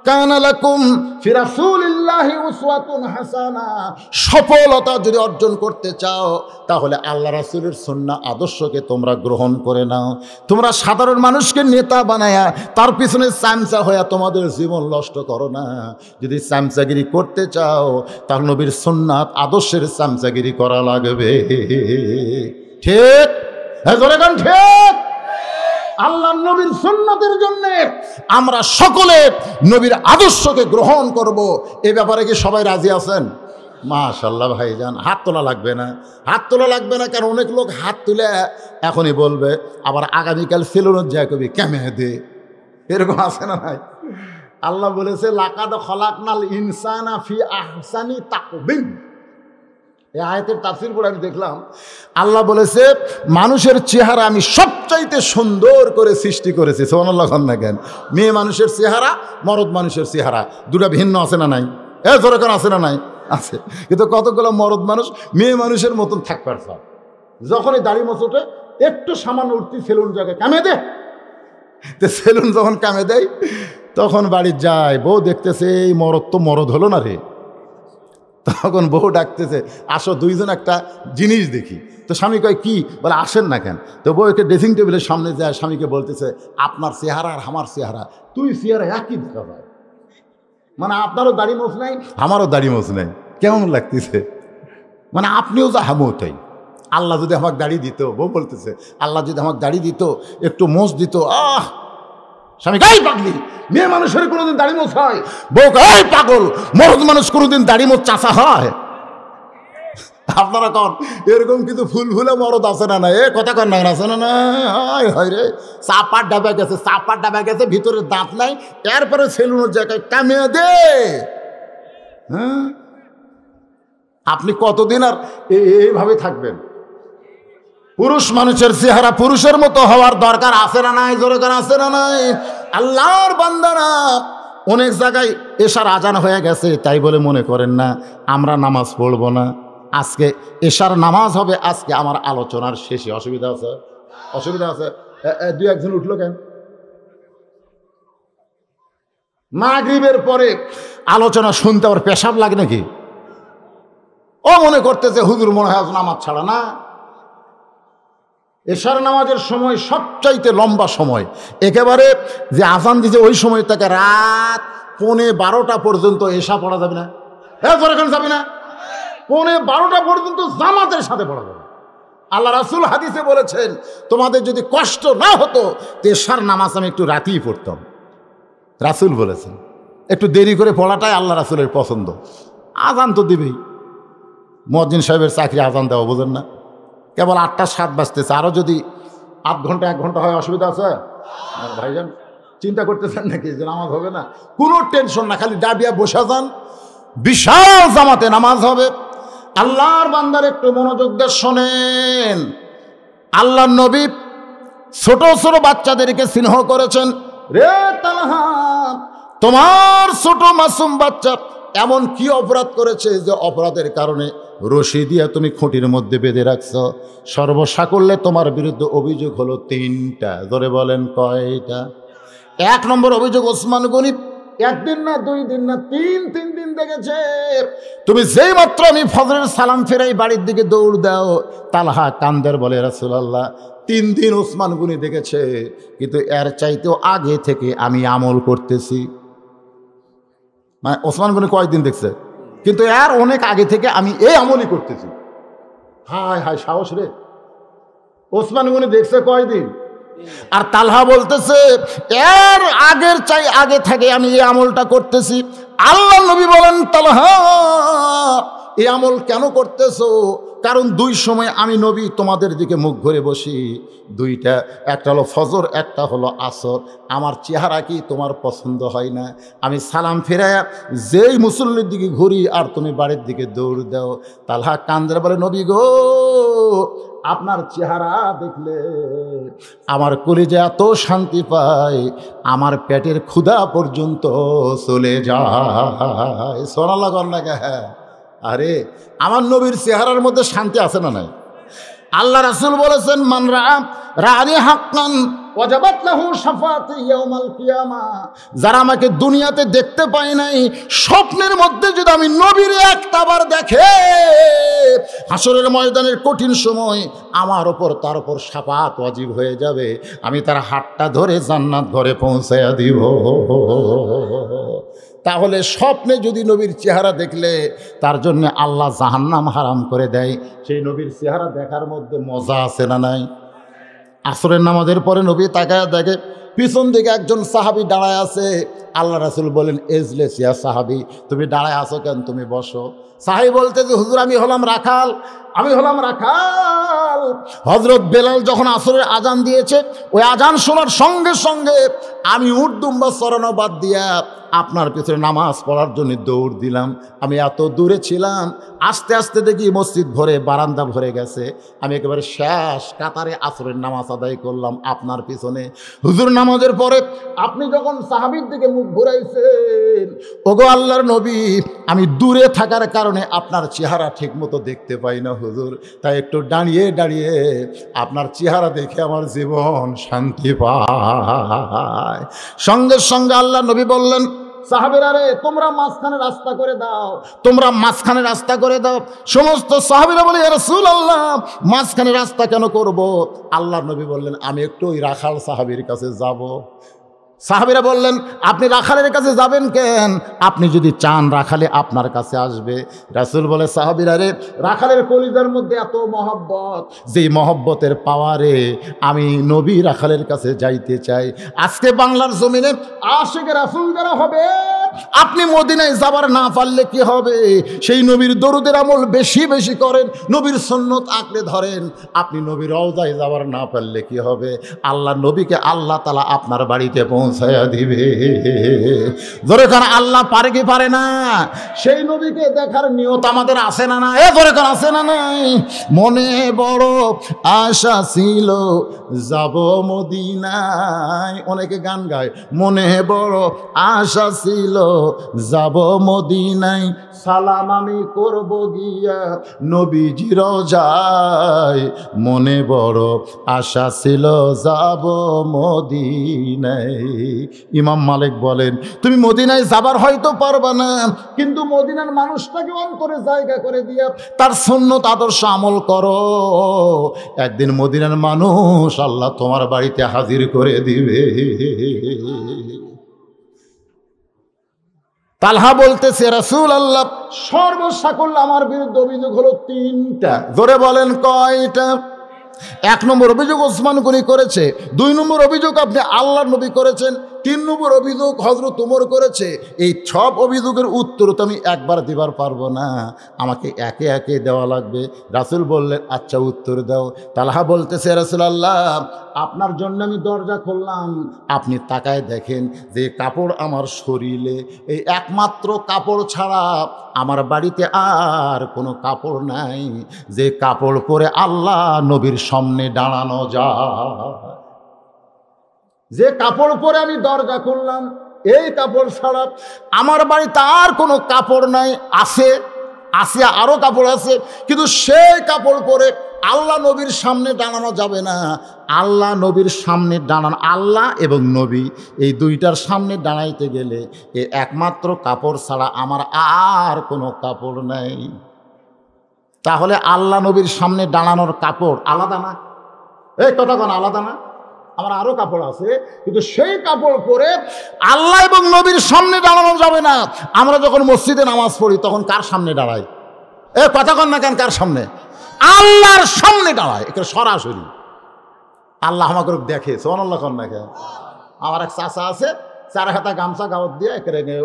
কানা লাকুম ফি রাসূলিল্লাহি উসওয়াতুন হাসানা। সফলতা যদি অর্জন করতে চাও, তাহলে আল্লাহ রাসূলের সুন্নাহ আদর্শকে তোমরা গ্রহণ করে নাও। তোমরা সাধারণ মানুষকে নেতা বানায়া তার পিছনে চামচা হয়ে তোমাদের জীবন নষ্ট করো না। যদি চামচাগিরি করতে চাও, তাহলে নবীর সুন্নাহ আদর্শের চামচাগিরি করা লাগবে। ঠিক? হ্যাঁ, জোরে গান ঠিক। আল্লাহ নবীর সুন্নতের জন্য আমরা সকলে নবীর আদর্শকে গ্রহণ করব। এই ব্যাপারে কি সবাই রাজি আছেন? মাশাআল্লাহ ভাইজান, হাত তোলা লাগবে না, হাত তোলা লাগবে না, কারণ অনেক লোক হাত তুলে এখনই বলবে, আবার আগামীকাল সেলুনের যায় কবি কেমে দে, এরকম আছে না ভাই? আল্লাহ বলেছে, লাকাদ খলাকনাল ইনসানা ফি আহসানি তাকওয়িম। এই আয়াতের তাফসীর পড়ে আমি দেখলাম, আল্লাহ বলেছে, মানুষের চেহারা আমি সবচাইতে সুন্দর করে সৃষ্টি করেছি। সুবহানাল্লাহ। না কেন? মেয়ে মানুষের চেহারা, মরদ মানুষের চেহারা দুটা ভিন্ন আছে না নাই? জোরে কোন আছে না নাই? আছে। কিন্তু কতগুলো মরদ মানুষ মেয়ে মানুষের মতন থাকবার চায়, যখনই দাড়ি মোছোটে একটু সামান্য উঠতি সেলুন জায়গায় কামে দে। তো সেলুন যখন কামে দেয়, তখন বাড়ি যায়, বউ দেখতেছে এই মরদ তো মরদ হলো না রে। তখন বউ ডাকতেছে, আসো দুইজন একটা জিনিস দেখি। তো স্বামী কয় কি? বলে আসেন না কেন। তো বউকে ড্রেসিং টেবিলের সামনে যায়, স্বামীকে বলতেছে আপনার চেহারা আর আমার চেহারা তুই চেহারা একই দেখা যায়, মানে আপনারও দাড়ি মোছ নাই আমারও দাড়ি মোছ নাই, কেমন লাগতেছে? মানে আপনিও যা আমিও তাই। আল্লাহ যদি আমাকে দাড়ি দিত, বউ বলতেছে আল্লাহ যদি আমাকে দাড়ি দিত, একটু মোছ দিত, আহ! স্বামী গাই পাগলি, মেয়ে মানুষের কোনোদিন দাড়ি মোছ হয়? বউ গাই পাগল, মরদ মানুষ কোনোদিন দাড়ি মোছ চাচা হয়? আপনারা কন এরকম কিন্তু ফুল ফুলে মরদ আছে না? না এ কথা কন না, আছে না? না হয় রে, চাপার ডাবা গেছে, চাপার ডাবা গেছে, ভিতরে দাঁত নাই, এরপরে সেলুনের জায়গায় কামিয়ে দে। হ্যাঁ, আপনি কতদিন আর এইভাবে থাকবেন? পুরুষ মানুষের চেহারা পুরুষের মতো হওয়ার দরকার আছে না নাই? জোরে করে আছে না নাই? আল্লাহর বান্দারা অনেক জায়গায় এশার আজান হয়ে গেছে, তাই বলে মনে করেন না আমরা নামাজ পড়বো না। আজকে এশার নামাজ হবে আজকে আমার আলোচনার শেষে। অসুবিধা আছে? অসুবিধা আছে? দুই একজন উঠলো কেন? মাগরিবের পরে আলোচনা শুনতে আবার পেশাব লাগে নাকি? ও মনে করতেছে হুজুর মনে হয় নামাজ ছাড়া না। এশার নামাজের সময় সবচাইতে লম্বা সময়, একেবারে যে আজান দিছে ওই সময় থেকে রাত 11:30 পর্যন্ত এশা পড়া যাবে না। হ্যাঁ কেন যাবে না? 11:30 পর্যন্ত জামাতের সাথে পড়া যাবে। আল্লাহ রাসূল হাদিসে বলেছেন তোমাদের যদি কষ্ট না হতো তো এশার নামাজ আমি একটু রাতেই পড়তাম। রাসূল বলেছেন একটু দেরি করে পড়াটাই আল্লাহ রাসূলের পছন্দ। আজান তো দিবেই, মুয়াজ্জিন সাহেবের চাকরি আজান দেওয়া, বোঝেন না? কেবল 8:07 বাজতেছে, আরও যদি আধ ঘন্টা 1 ঘন্টা হয় অসুবিধা আছে? ভাইজান চিন্তা করতেছেন নাকি যে নামাজ হবে না? কোনো টেনশন না, খালি ডাবিয়া বসা যান, বিশাল জামাতে নামাজ হবে। আল্লাহর বান্দার একটু মনোযোগ দিয়ে শোনেন। আল্লাহর নবী ছোট ছোট বাচ্চাদেরকে স্নেহ করেছেন। রে তালহা, তোমার ছোট মাসুম বাচ্চা এমন কি অপরাধ করেছে যে অপরাধের কারণে রশি দিয়ে তুমি খুঁটির মধ্যে বেঁধে রাখছ? সর্বসাকল্যে তোমার বিরুদ্ধে অভিযোগ হলো 3টা। ধরে বলেন কয়টা? 1 নম্বর অভিযোগ ওসমান গনি 1 দিন না 2 দিন না 3 দিন দেখেছে তুমি যেই মাত্র আমি ফজরের সালাম ফেরাই বাড়ির দিকে দৌড় দাও। তালহা কান্দের বলে রাসূলুল্লাহ 3 দিন ওসমান গনি দেখেছে, কিন্তু এর চাইতেও আগে থেকে আমি আমল করতেছি। মানে ওসমান গনি কয়েকদিন দেখছে, কিন্তু এর অনেক আগে থেকে আমি এই আমলই করতেছি। হায় হায় সাহস রে! ওসমান গনি দেখছে কয়দিন, আর তালহা বলতেছে এর আগের চাই আগে থেকে আমি এই আমলটা করতেছি। আল্লাহ নবী বলেন তালহা এই আমল কেন করতেছো? কারণ 2 সময় আমি নবী তোমাদের দিকে মুখ ঘুরে বসি, 2টা, একটা হলো ফজর, একটা হলো আসর। আমার চেহারা কি তোমার পছন্দ হয় না? আমি সালাম ফেরায়া যেই মুসল্লির দিকে ঘুরি আর তুমি বাড়ির দিকে দৌড় দাও। তালহা কান্দের বলে নবী গো, আপনার চেহারা দেখলে আমার কলিজা এত শান্তি পায়, আমার পেটের ক্ষুধা পর্যন্ত চলে যায়। সোনালা কন্যা, হ্যাঁ, আরে আমার নবীর চেহারার মধ্যে শান্তি আছে না নাই? আল্লাহ রাসূল বলেছেন মান রাআনি হাক্কান ওয়াজাবাত লাহু শাফাআতি ইয়াউমাল কিয়ামা। যারা আমাকে দুনিয়াতে দেখতে পায় নাই, স্বপ্নের মধ্যে যদি আমি নবীর একটাবার দেখে, হাসরের ময়দানের কঠিন সময় আমার ওপর তার ওপর শাফাআত ওয়াজিব হয়ে যাবে। আমি তার হাতটা ধরে জান্নাত ঘরে পৌঁছায়া দিব। তাহলে স্বপ্নে যদি নবীর চেহারা দেখলে তার জন্য আল্লাহ জাহান্নাম হারাম করে দেয়। সেই নবীর চেহারা দেখার মধ্যে মজা আছে না নাই? আসরের নামাজের পরে নবী তাকায় দেখে পিছন দিকে একজন সাহাবী দাঁড়ায় আছে। আল্লাহ রাসূল বলেন এজলেস ইয়া সাহাবী, তুমি দাঁড়ায় আছো কেন? তুমি বসো। সাহাবী বলতে যে হুজুর আমি হলাম রাখাল। হযরত বেলাল যখন আসরের আজান দিয়েছে, ওই আজান শোনার সঙ্গে সঙ্গে আমি উট দুম্বা চড়ানো বাদ দিয়া আপনার পিছনে নামাজ পড়ার জন্য দৌড় দিলাম। আমি এত দূরে ছিলাম, আস্তে আস্তে দেখি মসজিদ ভরে, বারান্দা ভরে গেছে। আমি একেবারে শেষ কাতারে আসরের নামাজ আদায় করলাম আপনার পিছনে। হুজুর নামাজের পরে আপনি যখন সাহাবীর দিকে মুখ ঘুরাইছেন, ওগো আল্লাহর নবী, আমি দূরে থাকার কারণে আপনার চেহারা ঠিক মতো দেখতে পাই না হুজুর, তাই একটু দাঁড়িয়ে দাঁড়িয়ে আপনার চেহারা দেখে আমার জীবন শান্তি পায়। সঙ্গে সঙ্গে আল্লাহ নবী বললেন, সাহাবীরা রে, তোমরা মাঝখানে রাস্তা করে দাও, তোমরা মাঝখানে রাস্তা করে দাও। সমস্ত সাহাবীরা বলে, ইয়া রাসূলুল্লাহ, মাঝখানে রাস্তা কেন করব? আল্লাহর নবী বললেন, আমি একটু ওই রাখাল সাহাবীর কাছে যাব। সাহাবীরা বললেন, আপনি রাখালের কাছে যাবেন কেন? আপনি যদি চান রাখালে আপনার কাছে আসবে। রাসূল বলে, সাহাবীরা রে, রাখালের কলিজার মধ্যে এত মহব্বত, যেই মহব্বতের পাওয়ারে আমি নবী রাখালের কাছে যাইতে চাই। আজকে বাংলার জমিনে আশিকে রাসূল যারা হবে, আপনি মদিনায় যাবার না পারলে কি হবে? সেই নবীর দরুদের আমল বেশি বেশি করেন, নবীর সুন্নত আঁকড়ে ধরেন। আপনি নবীর রওজায় যাবার না পারলে কি হবে? আল্লাহ নবীকে আল্লাহ তাআলা আপনার বাড়িতে পৌঁছায়া দিবে। জোরে কারণ আল্লাহ পারে কি পারে না? সেই নবীকে দেখার নিয়ত আমাদের আছে না না? জোরে কারণ আছে না নাই? মনে বড় আশা ছিল যাব মদিনায়। অনেকে গান গায়, মনে বড় আশা ছিল যাব মদিনায়, সালাম আমি করব গিয়া নবীজি রওজায়। মনে বড় আশা ছিল যাব মদিনায়। ইমাম মালিক বলেন, তুমি মদিনায় যাবার হয়তো পারবা না, কিন্তু মদিনার মানুষটাকে অন্তরে জায়গা করে দিয়া তার সুন্নত আদর্শ আমল করো। একদিন মদিনার মানুষ আল্লাহ তোমার বাড়িতে হাজির করে দিবে। তালহা বলতেছে, রাসূলুল্লাহ, সর্বসাকল্য আমার বিরুদ্ধে অভিযোগ হলো 3টা। জোরে বলেন কয়টা? 1 নম্বর অভিযোগ ওসমান গনি করেছে, 2 নম্বর অভিযোগ আপনি আল্লাহর নবী করেছেন, 3 নম্বর অভিযোগ হযরত ওমর করেছে। এই সব অভিযোগের উত্তর তো আমি একবার দিবার পারবো না, আমাকে একে একে দেওয়া লাগবে। রাসূল বললেন, আচ্ছা উত্তর দাও। তালহা বলতেছে, রাসূলুল্লাহ, আপনার জন্য আমি দরজা খুললাম, আপনি তাকায় দেখেন যে কাপড় আমার শরীরে, এই একমাত্র কাপড় ছাড়া আমার বাড়িতে আর কোনো কাপড় নাই, যে কাপড় পরে আল্লাহ নবীর সামনে দাঁড়ানো যায়। যে কাপড় পরে আমি দরজা খুললাম, এই কাপড় ছাড়া আমার বাড়িতে আর কোনো কাপড় নাই। আছে আরও কাপড় আছে, কিন্তু সেই কাপড় পরে আল্লাহ নবীর সামনে দাঁড়ানো যাবে না। আল্লাহ নবীর সামনে দাঁড়ানো, আল্লাহ এবং নবী এই দুইটার সামনে দাঁড়াইতে গেলে এই একমাত্র কাপড় ছাড়া আমার আর কোনো কাপড় নাই। তাহলে আল্লাহ নবীর সামনে দাঁড়ানোর কাপড় আলাদা না? এই কথা কোন আলাদা না? আমার আরো কাপড় আছে, কিন্তু সেই কাপড় পরে আল্লাহ এবং নবীর সামনে দাঁড়ানো যাবে না। আমরা যখন মসজিদে নামাজ পড়ি তখন কার সামনে দাঁড়াই? এ কথা কন না কেন? কার সামনে? আল্লাহর সামনে দাঁড়ায়, এটা সরাসরি। আল্লাহ আমাকে দেখে, সুবহানাল্লাহ কন না কেন? আমার এক চাচা আছে, 4 হাতা গামছা গাওয়াত দিয়ে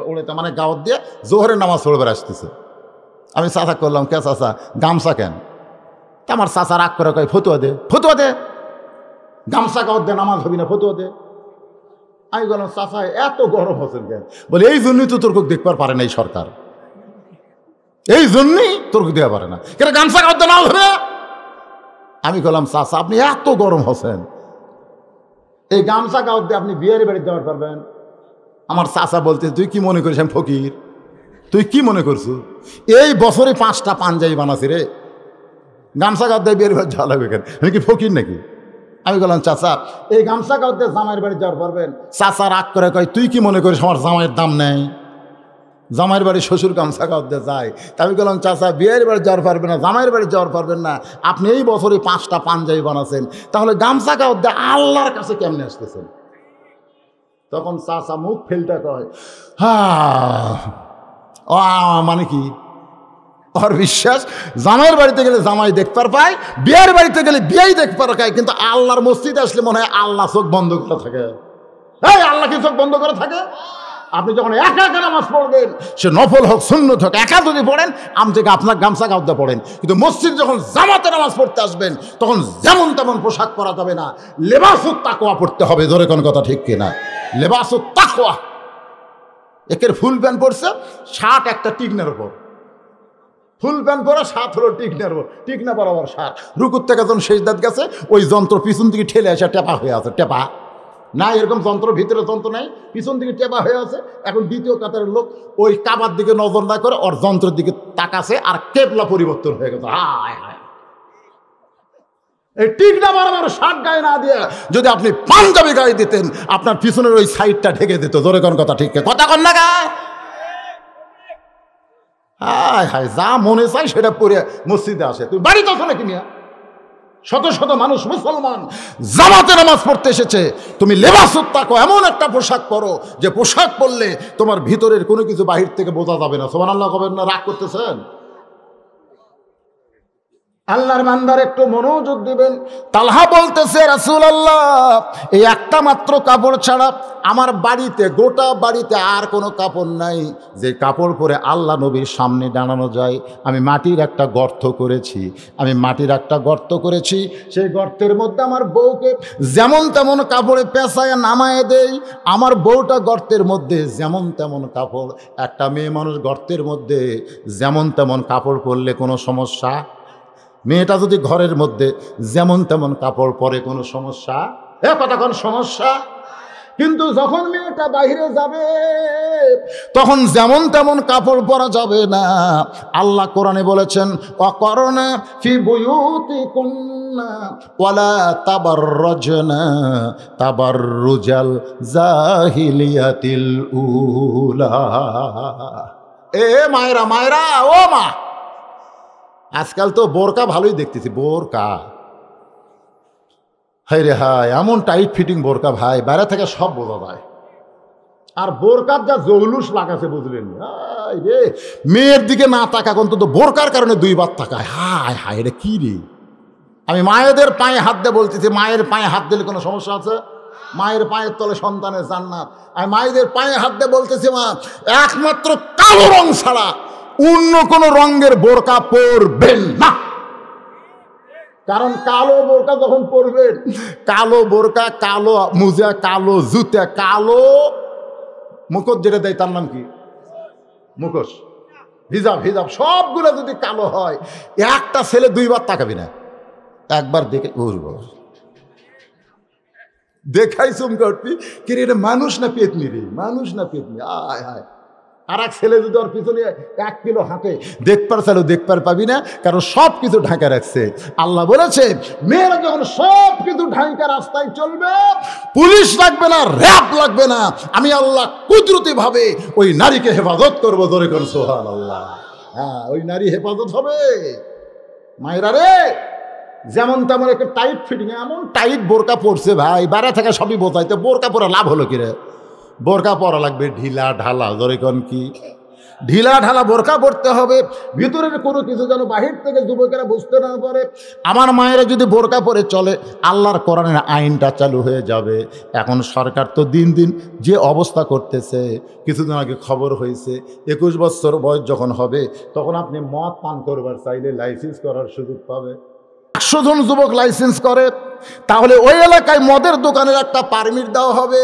ওড়েতে, মানে গাওয়াত দিয়ে জোহরের নামাজ পড়বে আসতেছে। আমি চাচা করলাম, কে চাচা গামছা কেন? তা আমার চাচা রাগ করে কয়, ফতুয়া দে, গামছা গাওয়াত দিয়ে নামাজ হবি না, ফতুয়া দে। আমি বললাম, চাচা এত গরম হচ্ছেন কেন? বলে, এই জন্যই তো তোর দেখবার পারে না এই সরকার, এই জন্যই তোর দেওয়া পারে না, কেন গামছা গাওয়াত দিয়ে নামাজ হবে। আমি বললাম, চাচা আপনি এত গরম হচ্ছেন, এই গামছা গাওয়াত দিয়ে আপনি বিয়ের বাড়ি দেওয়ার পারবেন? আমার চাচা বলতে, তুই কি মনে করিস আমি ফকির? তুই কি মনে করছু? এই বছরে 5টা পাঞ্জাবি বানাছি রে, গামছা গাওয়াত দিয়ে বিয়ের বাড়ি যাওয়া লাগবে কেন? আমি কি ফকির নাকি? আমি বললাম, চাচা এই গামছা গাওয়াত দিয়ে জামাইয়ের বাড়ি যাওয়ার পারবেন? চাচা রাগ করে কয়, তুই কি মনে করিস আমার জামাইয়ের দাম নেই? জামাইয়ের বাড়ি শ্বশুর গামছা গাওয়াত দিয়ে যায়। তা আমি বললাম, চাচা বিয়ের বাড়ি যাওয়ার পারবেন না, জামাইয়ের বাড়ি যাওয়ার পারবেন না, আপনি এই বছরে 5টা পাঞ্জাবি বানাচ্ছেন, তাহলে গামছা গাওয়াত দিয়ে আল্লাহর কাছে কেমনে আসতেছেন? তখন চাচা মুখ ফেলতে কয়, মানে কি ওর বিশ্বাস? জামাইয়ের বাড়িতে গেলে জামাই দেখতে পায়, বিয়ের বাড়িতে গেলে বিয়েই দেখতে পায়, কিন্তু আল্লাহর মসজিদে আসলে মনে হয় আল্লাহ চোখ বন্ধ করে থাকে। এই আল্লাহ কি চোখ বন্ধ করে থাকে? আপনি যখন একা একা নামাজ পড়বেন, সে নফল হোক সুন্নত হোক, একা যদি পড়েন আম থেকে আপনার গামছা গাওয়াত পড়েন, কিন্তু মসজিদ যখন জামাতে নামাজ পড়তে আসবেন তখন যেমন তেমন পোশাক পরা যাবে না, লেবাসুত তাকওয়া পড়তে হবে। ধরে কোন কথা ঠিক কিনা? লেবাসুত তাকওয়া। একের ফুল প্যান্ট পরছে, শার্ট একটা টিকনার উপর, ফুল প্যান্ট পরা, শার্ট হলো টিকনার উপর, টিকনা বরাবর শার্ট। রুকুর থেকে যখন সেজদাত গেছে, ওই যন্ত্র পিছন থেকে ঠেলে আসে টেপা হয়ে আছে, টেপা না এরকম যন্ত্র, ভিতরে যন্ত্র নাই, পিছন দিকে টেপা হয়ে আছে। এখন দ্বিতীয় কাতারের লোক ওই কাবার দিকে নজর না করে ওর যন্ত্রের দিকে তাকাছে, আর কেবলা পরিবর্তন হয়ে গেছে। হায় হায়, এই টিকনা বরাবর শার্ট গায়ে না দিয়ে যদি আপনি পাঞ্জাবি গায়ে দিতেন, আপনার পিছনের ওই সাইডটা ঢেকে দিত। জোরে কোন কথা, ঠিক কথা কন না গা? হায় হায়, যা মনে চাই সেটা পরে মসজিদে আসে। তুই বাড়িতে আসো নাকি মিয়া? শত শত মানুষ মুসলমান জামাতে নামাজ পড়তে এসেছে, তুমি লেবাসুত তাকো, এমন একটা পোশাক পরো যে পোশাক পরলে তোমার ভিতরের কোনো কিছু বাহির থেকে বোঝা যাবে না। সুবহানাল্লাহ কবেন না? রাগ করতেছেন? আল্লাহর বান্দার একটু মনোযোগ দিবেন। তালহা বলতেছে, রাসূলুল্লাহ, এই একটা মাত্র কাপড় ছাড়া আমার বাড়িতে, গোটা বাড়িতে আর কোনো কাপড় নাই যে কাপড় পরে আল্লাহ নবীর সামনে দাঁড়ানো যায়। আমি মাটির একটা গর্ত করেছি, সেই গর্তের মধ্যে আমার বউকে যেমন তেমন কাপড়ে পেঁচায় নামায় দেই। আমার বউটা গর্তের মধ্যে যেমন তেমন কাপড়। একটা মেয়ে মানুষ গর্তের মধ্যে যেমন তেমন কাপড় পরলে কোনো সমস্যা? মেয়েটা যদি ঘরের মধ্যে যেমন তেমন কাপড় পরে কোনো সমস্যা? কতক্ষণ সমস্যা। কিন্তু যখন মেয়েটা বাইরে যাবে তখন যেমন তেমন কাপড় পরা যাবে না। আল্লাহ কোরআনে বলেছেন, অকরনা ফি বুয়ুতিকুন্না ওয়ালা তাবাররাজনা তাবাররুজাল জাহিলিয়াতিল উলা। মায়েরা, মায়েরা, ও মা, আজকাল তো বোরকা ভালোই দেখতেছি। বোরকা, হাই রে হাই, এমন টাইট ফিটিং বোরকা ভাই, বাইরে থেকে সব বোঝা যায়। আর বোরকার যা জৌলুস লাগাছে বুঝলেন রে, মেয়ের দিকে না তাকাক, অন্তত বোরকার কারণে দুইবার তাকায়। হায় হায়, এটা কি রে? আমি মায়েদের পায়ে হাত দিয়ে বলতেছি, মায়ের পায়ে হাত দিলে কোনো সমস্যা আছে? মায়ের পায়ের তলে সন্তানের জান্নাত। আমি মায়েদের পায়ে হাত দিয়ে বলতেছি, মা, একমাত্র কালো রং ছাড়া অন্য কোন রঙের বোরকা পরবেন না। কারণ কালো বোরকা যখন পরবেন, কালো বোরকা, কালো মুজা, কালো জুতা, কালো মুখোশ যেটা দেয় তার নাম কি? মুখোশ, হিজাব, হিজাব, সবগুলো যদি কালো হয়, একটা ছেলে দুইবার তাকাবি না, একবার দেখে দেখাই চমকে উঠবি, কি রে, এটা মানুষ না পেতনি রে, মানুষ না পেতনি। আয় হায়। আর এক ছেলে যদি ওর পিছনে 1 কিলো হাঁটে, দেখবার চাইলেও দেখবার পাবি না, কারণ সব কিছু ঢাকা রাখছে। আল্লাহ বলেছে, মেয়েরা যখন সব কিছু ঢাকা রাস্তায় চলবে, পুলিশ লাগবে না, র‍্যাব লাগবে না, আমি আল্লাহ কুদরতি ভাবে ওই নারীকে হেফাজত করবো। জোরে কর সুবহানাল্লাহ। হ্যাঁ, ওই নারী হেফাজত হবে। মায়েরা রে, যেমন তেমন একটা টাইট ফিটিং, এমন টাইট বোরকা পরছে ভাই, বাইরে থেকে সবই বোঝাইতে, বোরকা পরে লাভ হলো কিরে? বোরকা পরা লাগবে ঢিলা ঢালা। জোরে কোন কি? ঢিলা ঢালা বোরকা পরতে হবে, ভিতরের কোনো কিছু যেন বাহির থেকে যুবকেরা বুঝতে না পারে। আমার মায়েরা যদি বোরকা পরে চলে, আল্লাহর কোরআনের আইনটা চালু হয়ে যাবে। এখন সরকার তো দিন দিন যে অবস্থা করতেছে, কিছুদিন আগে খবর হয়েছে 21 বছর বয়স যখন হবে, তখন আপনি মদ পান করবার চাইলে লাইসেন্স করার সুযোগ পাবে। 100 জন যুবক লাইসেন্স করে, তাহলে ওই এলাকায় মদের দোকানের একটা পারমিট দেওয়া হবে।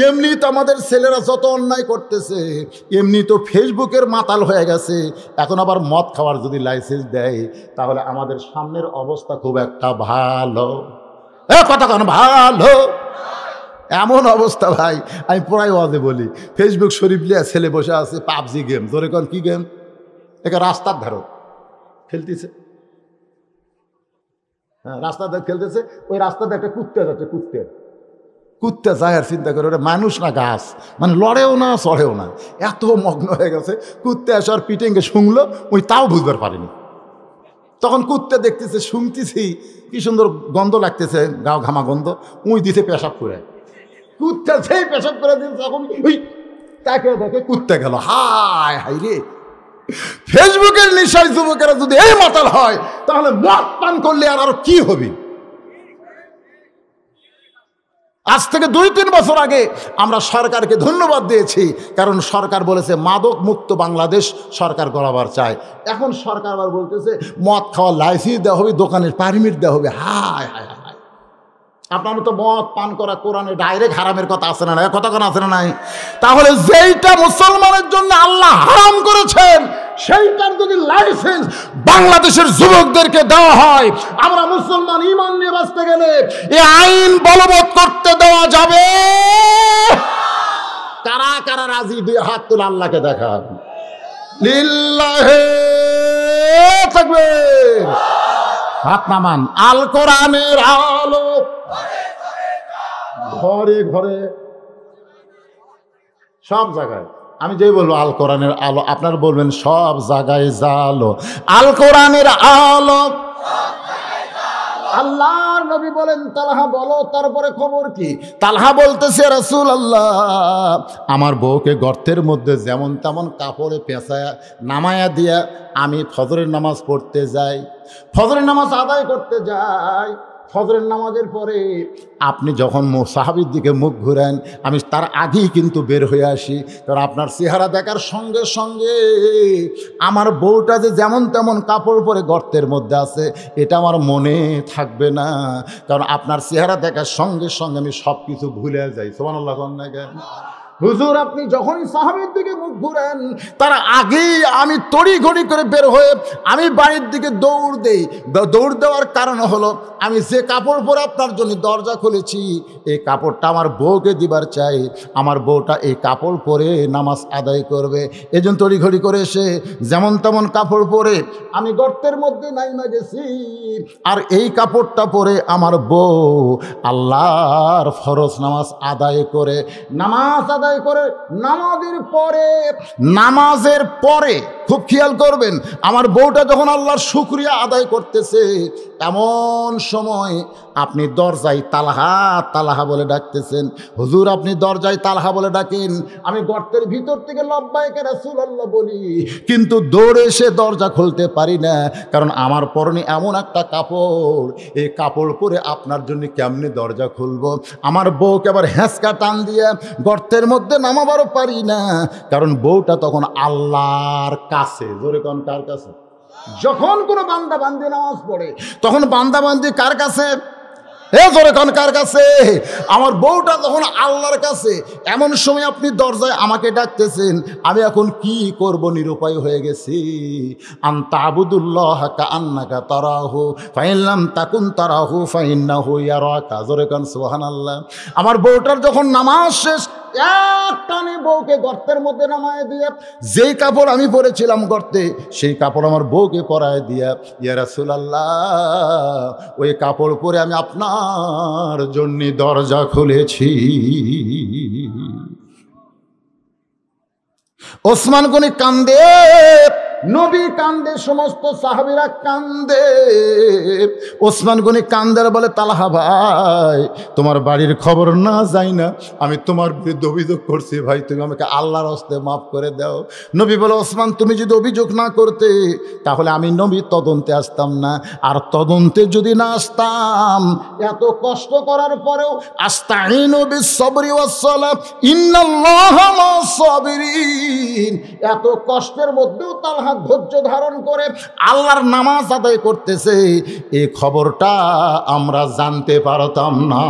এমনি তো আমাদের ছেলেরা যত অন্যায় করতেছে, এমনি তো ফেসবুকের মাতাল হয়ে গেছে, এখন আবার মদ খাওয়ার যদি লাইসেন্স দেয়, তাহলে আমাদের সামনের অবস্থা খুব একটা ভালো। কথা কেন ভালো? এমন অবস্থা ভাই, আমি প্রায় ওয়াজে বলি, ফেসবুক শরীফ লিয়া ছেলে বসে আছে, পাবজি গেম। ধরে কোন কি গেম? একে রাস্তার ধারো খেলতেছে। হ্যাঁ, রাস্তাতে খেলতেছে, ওই রাস্তাতে একটা কুত্তে যাচ্ছে, কুত্তে যায় আর চিন্তা করে, ওটা মানুষ না গাছ, মানে লড়েও না চড়েও না, এত মগ্ন হয়ে গেছে। কুত্তে এসে আর পিটেঙ্গে শুনলো, ওই তাও বুঝবার পারেনি। তখন কুত্তে দেখতেছে, শুনতেছি কি সুন্দর গন্ধ লাগতেছে, গাও ঘামা গন্ধ, উই দিছে পেশাব করে। কুত্তে সেই পেশাব করে দিচ্ছে, তখন ওই তাকে দেখে কুত্তে গেল। হায় হাই রে, ফেসবুকের নেশায় যুবকেরা যদি এই মাতাল হয়, তাহলে মদ পান করলে আর কি হবে? আজ থেকে 2-3 বছর আগে আমরা সরকারকে ধন্যবাদ দিয়েছি, কারণ সরকার বলেছে মাদক মুক্ত বাংলাদেশ সরকার গড়াবার চায়। এখন সরকার আবার বলতেছে মদ খাওয়ার লাইসেন্স দেওয়া হবে, দোকানের পারমিট দেওয়া হবে। হায় হায় হায়, আপনার তো মদ পান করা কোরআনে ডাইরেক্ট হারামের কথা আছে না, কথা কোন আছে না নাই? তাহলে যেইটা মুসলমানের জন্য আল্লাহ হারাম করেছেন সেইটার যদি লাইসেন্স বাংলাদেশের যুবকদেরকে দেওয়া হয়, আমরা মুসলমান ঈমান নিয়ে বাঁচতে গেলে এই আইন বলবৎ করতে দেওয়া যাবে? কারা কারা রাজি? দুই হাত তুলে আল্লাহকে দেখান। লিল্লাহি তাকবীর। হাত নামান। আল কোরআনের আলো ঘরে ঘরে সব জায়গায়। আমি যেই বলবো আল কোরআনের আলো, আপনারা বলবেন সব জায়গায় জালো। আল কোরআনের আলো। আল্লাহর নবী বলেন, তালহা বলো তারপরে খবর কি? তালহা বলতেছে, রাসূলুল্লাহ আমার বউকে গর্তের মধ্যে যেমন তেমন কাপড়ে পেঁচায়া নামায়া দিয়া আমি ফজরের নামাজ পড়তে যাই, ফজরের নামাজ আদায় করতে যাই। ফজরের নামাজের পরে আপনি যখন সাহাবীর দিকে মুখ ঘুরেন, আমি তার আগেই কিন্তু বের হয়ে আসি, কারণ আপনার চেহারা দেখার সঙ্গে সঙ্গে আমার বউটা যে যেমন তেমন কাপড় পরে গর্তের মধ্যে আছে এটা আমার মনে থাকবে না, কারণ আপনার চেহারা দেখার সঙ্গে সঙ্গে আমি সব কিছু ভুলে যাই। সুবহানাল্লাহ। হুজুর আপনি যখনই সাহাবীর দিকে মুখ ঘুরেন তার আগেই আমি তড়িঘড়ি করে বের হয়ে আমি বাড়ির দিকে দৌড় দেই। দৌড় দেওয়ার কারণ হলো আমি যে কাপড় পরে আপনার জন্য দরজা খুলেছি এই কাপড়টা আমার বউকে দিবার চাই, আমার বউটা এই কাপড় পরে নামাজ আদায় করবে। এই জন্য তড়িঘড়ি করে এসে যেমন তেমন কাপড় পরে আমি গর্তের মধ্যে নাইমা গেছি, আর এই কাপড়টা পরে আমার বউ আল্লাহর ফরজ নামাজ আদায় করে, নামাজ আদায় করে নামাজের পরে খুব খেয়াল করবেন, আমার বউটা যখন আল্লাহর শুকরিয়া আদায় করতেছে এমন সময় আপনি দরজায় তালহা তালহা বলে ডাকতেছেন। হুজুর আপনি দরজায় তালহা বলে ডাকেন, আমি গর্তের ভিতর থেকে লব্বাইকে রাসূলুল্লাহ বলি, কিন্তু দৌড়ে এসে দরজা খুলতে পারি না, কারণ আমার পরনে এমন একটা কাপড়, এই কাপড় পরে আপনার জন্য কেমনে দরজা খুলবো? আমার বউকে আবার হ্যাঁচকা টান দিয়ে গর্তের মধ্যে নামাবারও পারি না, কারণ বউটা তখন আল্লাহর কাছে। জোরে কোন কার কাছে? যখন কোনো বান্দা বান্দি নামাজ পড়ে তখন বান্দা বান্দি কার কাছে? জোরে কোন কার কাছে? আমার বউটা তখন আল্লাহর কাছে। এমন সময় আপনি দরজায় আমাকে ডাকতেছেন, আমি এখন কি করব? নিরুপায় হয়ে গেছি। আনতা আবুদুল্লাহ কাআন্নাকা তারাহু ফাইন লাম তাকুন তারাহু ফাইন্নাহু ইয়ারাকা। জোরে কোন সুবহানাল্লাহ। আমার বউটার যখন নামাজ শেষ এক টানে বউকে গর্তের মধ্যে নামায় দিয়ে যেই কাপড় আমি পরেছিলাম গর্তে সেই কাপড় আমার বউকে পরায় দিয়া, ইয়া রাসূলুল্লাহ ওই কাপড় পরে আমি আপনার জন্য দরজা খুলেছি। ওসমান গনি কান্দে, নবী কান্দে, সমস্ত সাহাবীরা কান্দে। ওসমান গনি কান্দার বলে, তালহা ভাই তোমার বাড়ির খবর না যাই না, আমি তোমার বিরুদ্ধে অভিযোগ করছি, ভাই তুমি আমাকে আল্লাহর হস্তে মাফ করে দাও। নবী বলে, ওসমান তুমি যদি অভিযোগ না করতে তাহলে আমি নবী তদন্তে আসতাম না, আর তদন্তে যদি না আসতাম এত কষ্ট করার পরেও আস্তাইনু বিস-সাবরি ওয়াস-সালাহ ইন্নাল্লাহা মা'আস-সাবিরিন, এত কষ্টের মধ্যেও তালহা ধৈর্য ধারণ করে আল্লাহর নামাজ আদায় করতেছে, এই খবরটা আমরা জানতে পারতাম না।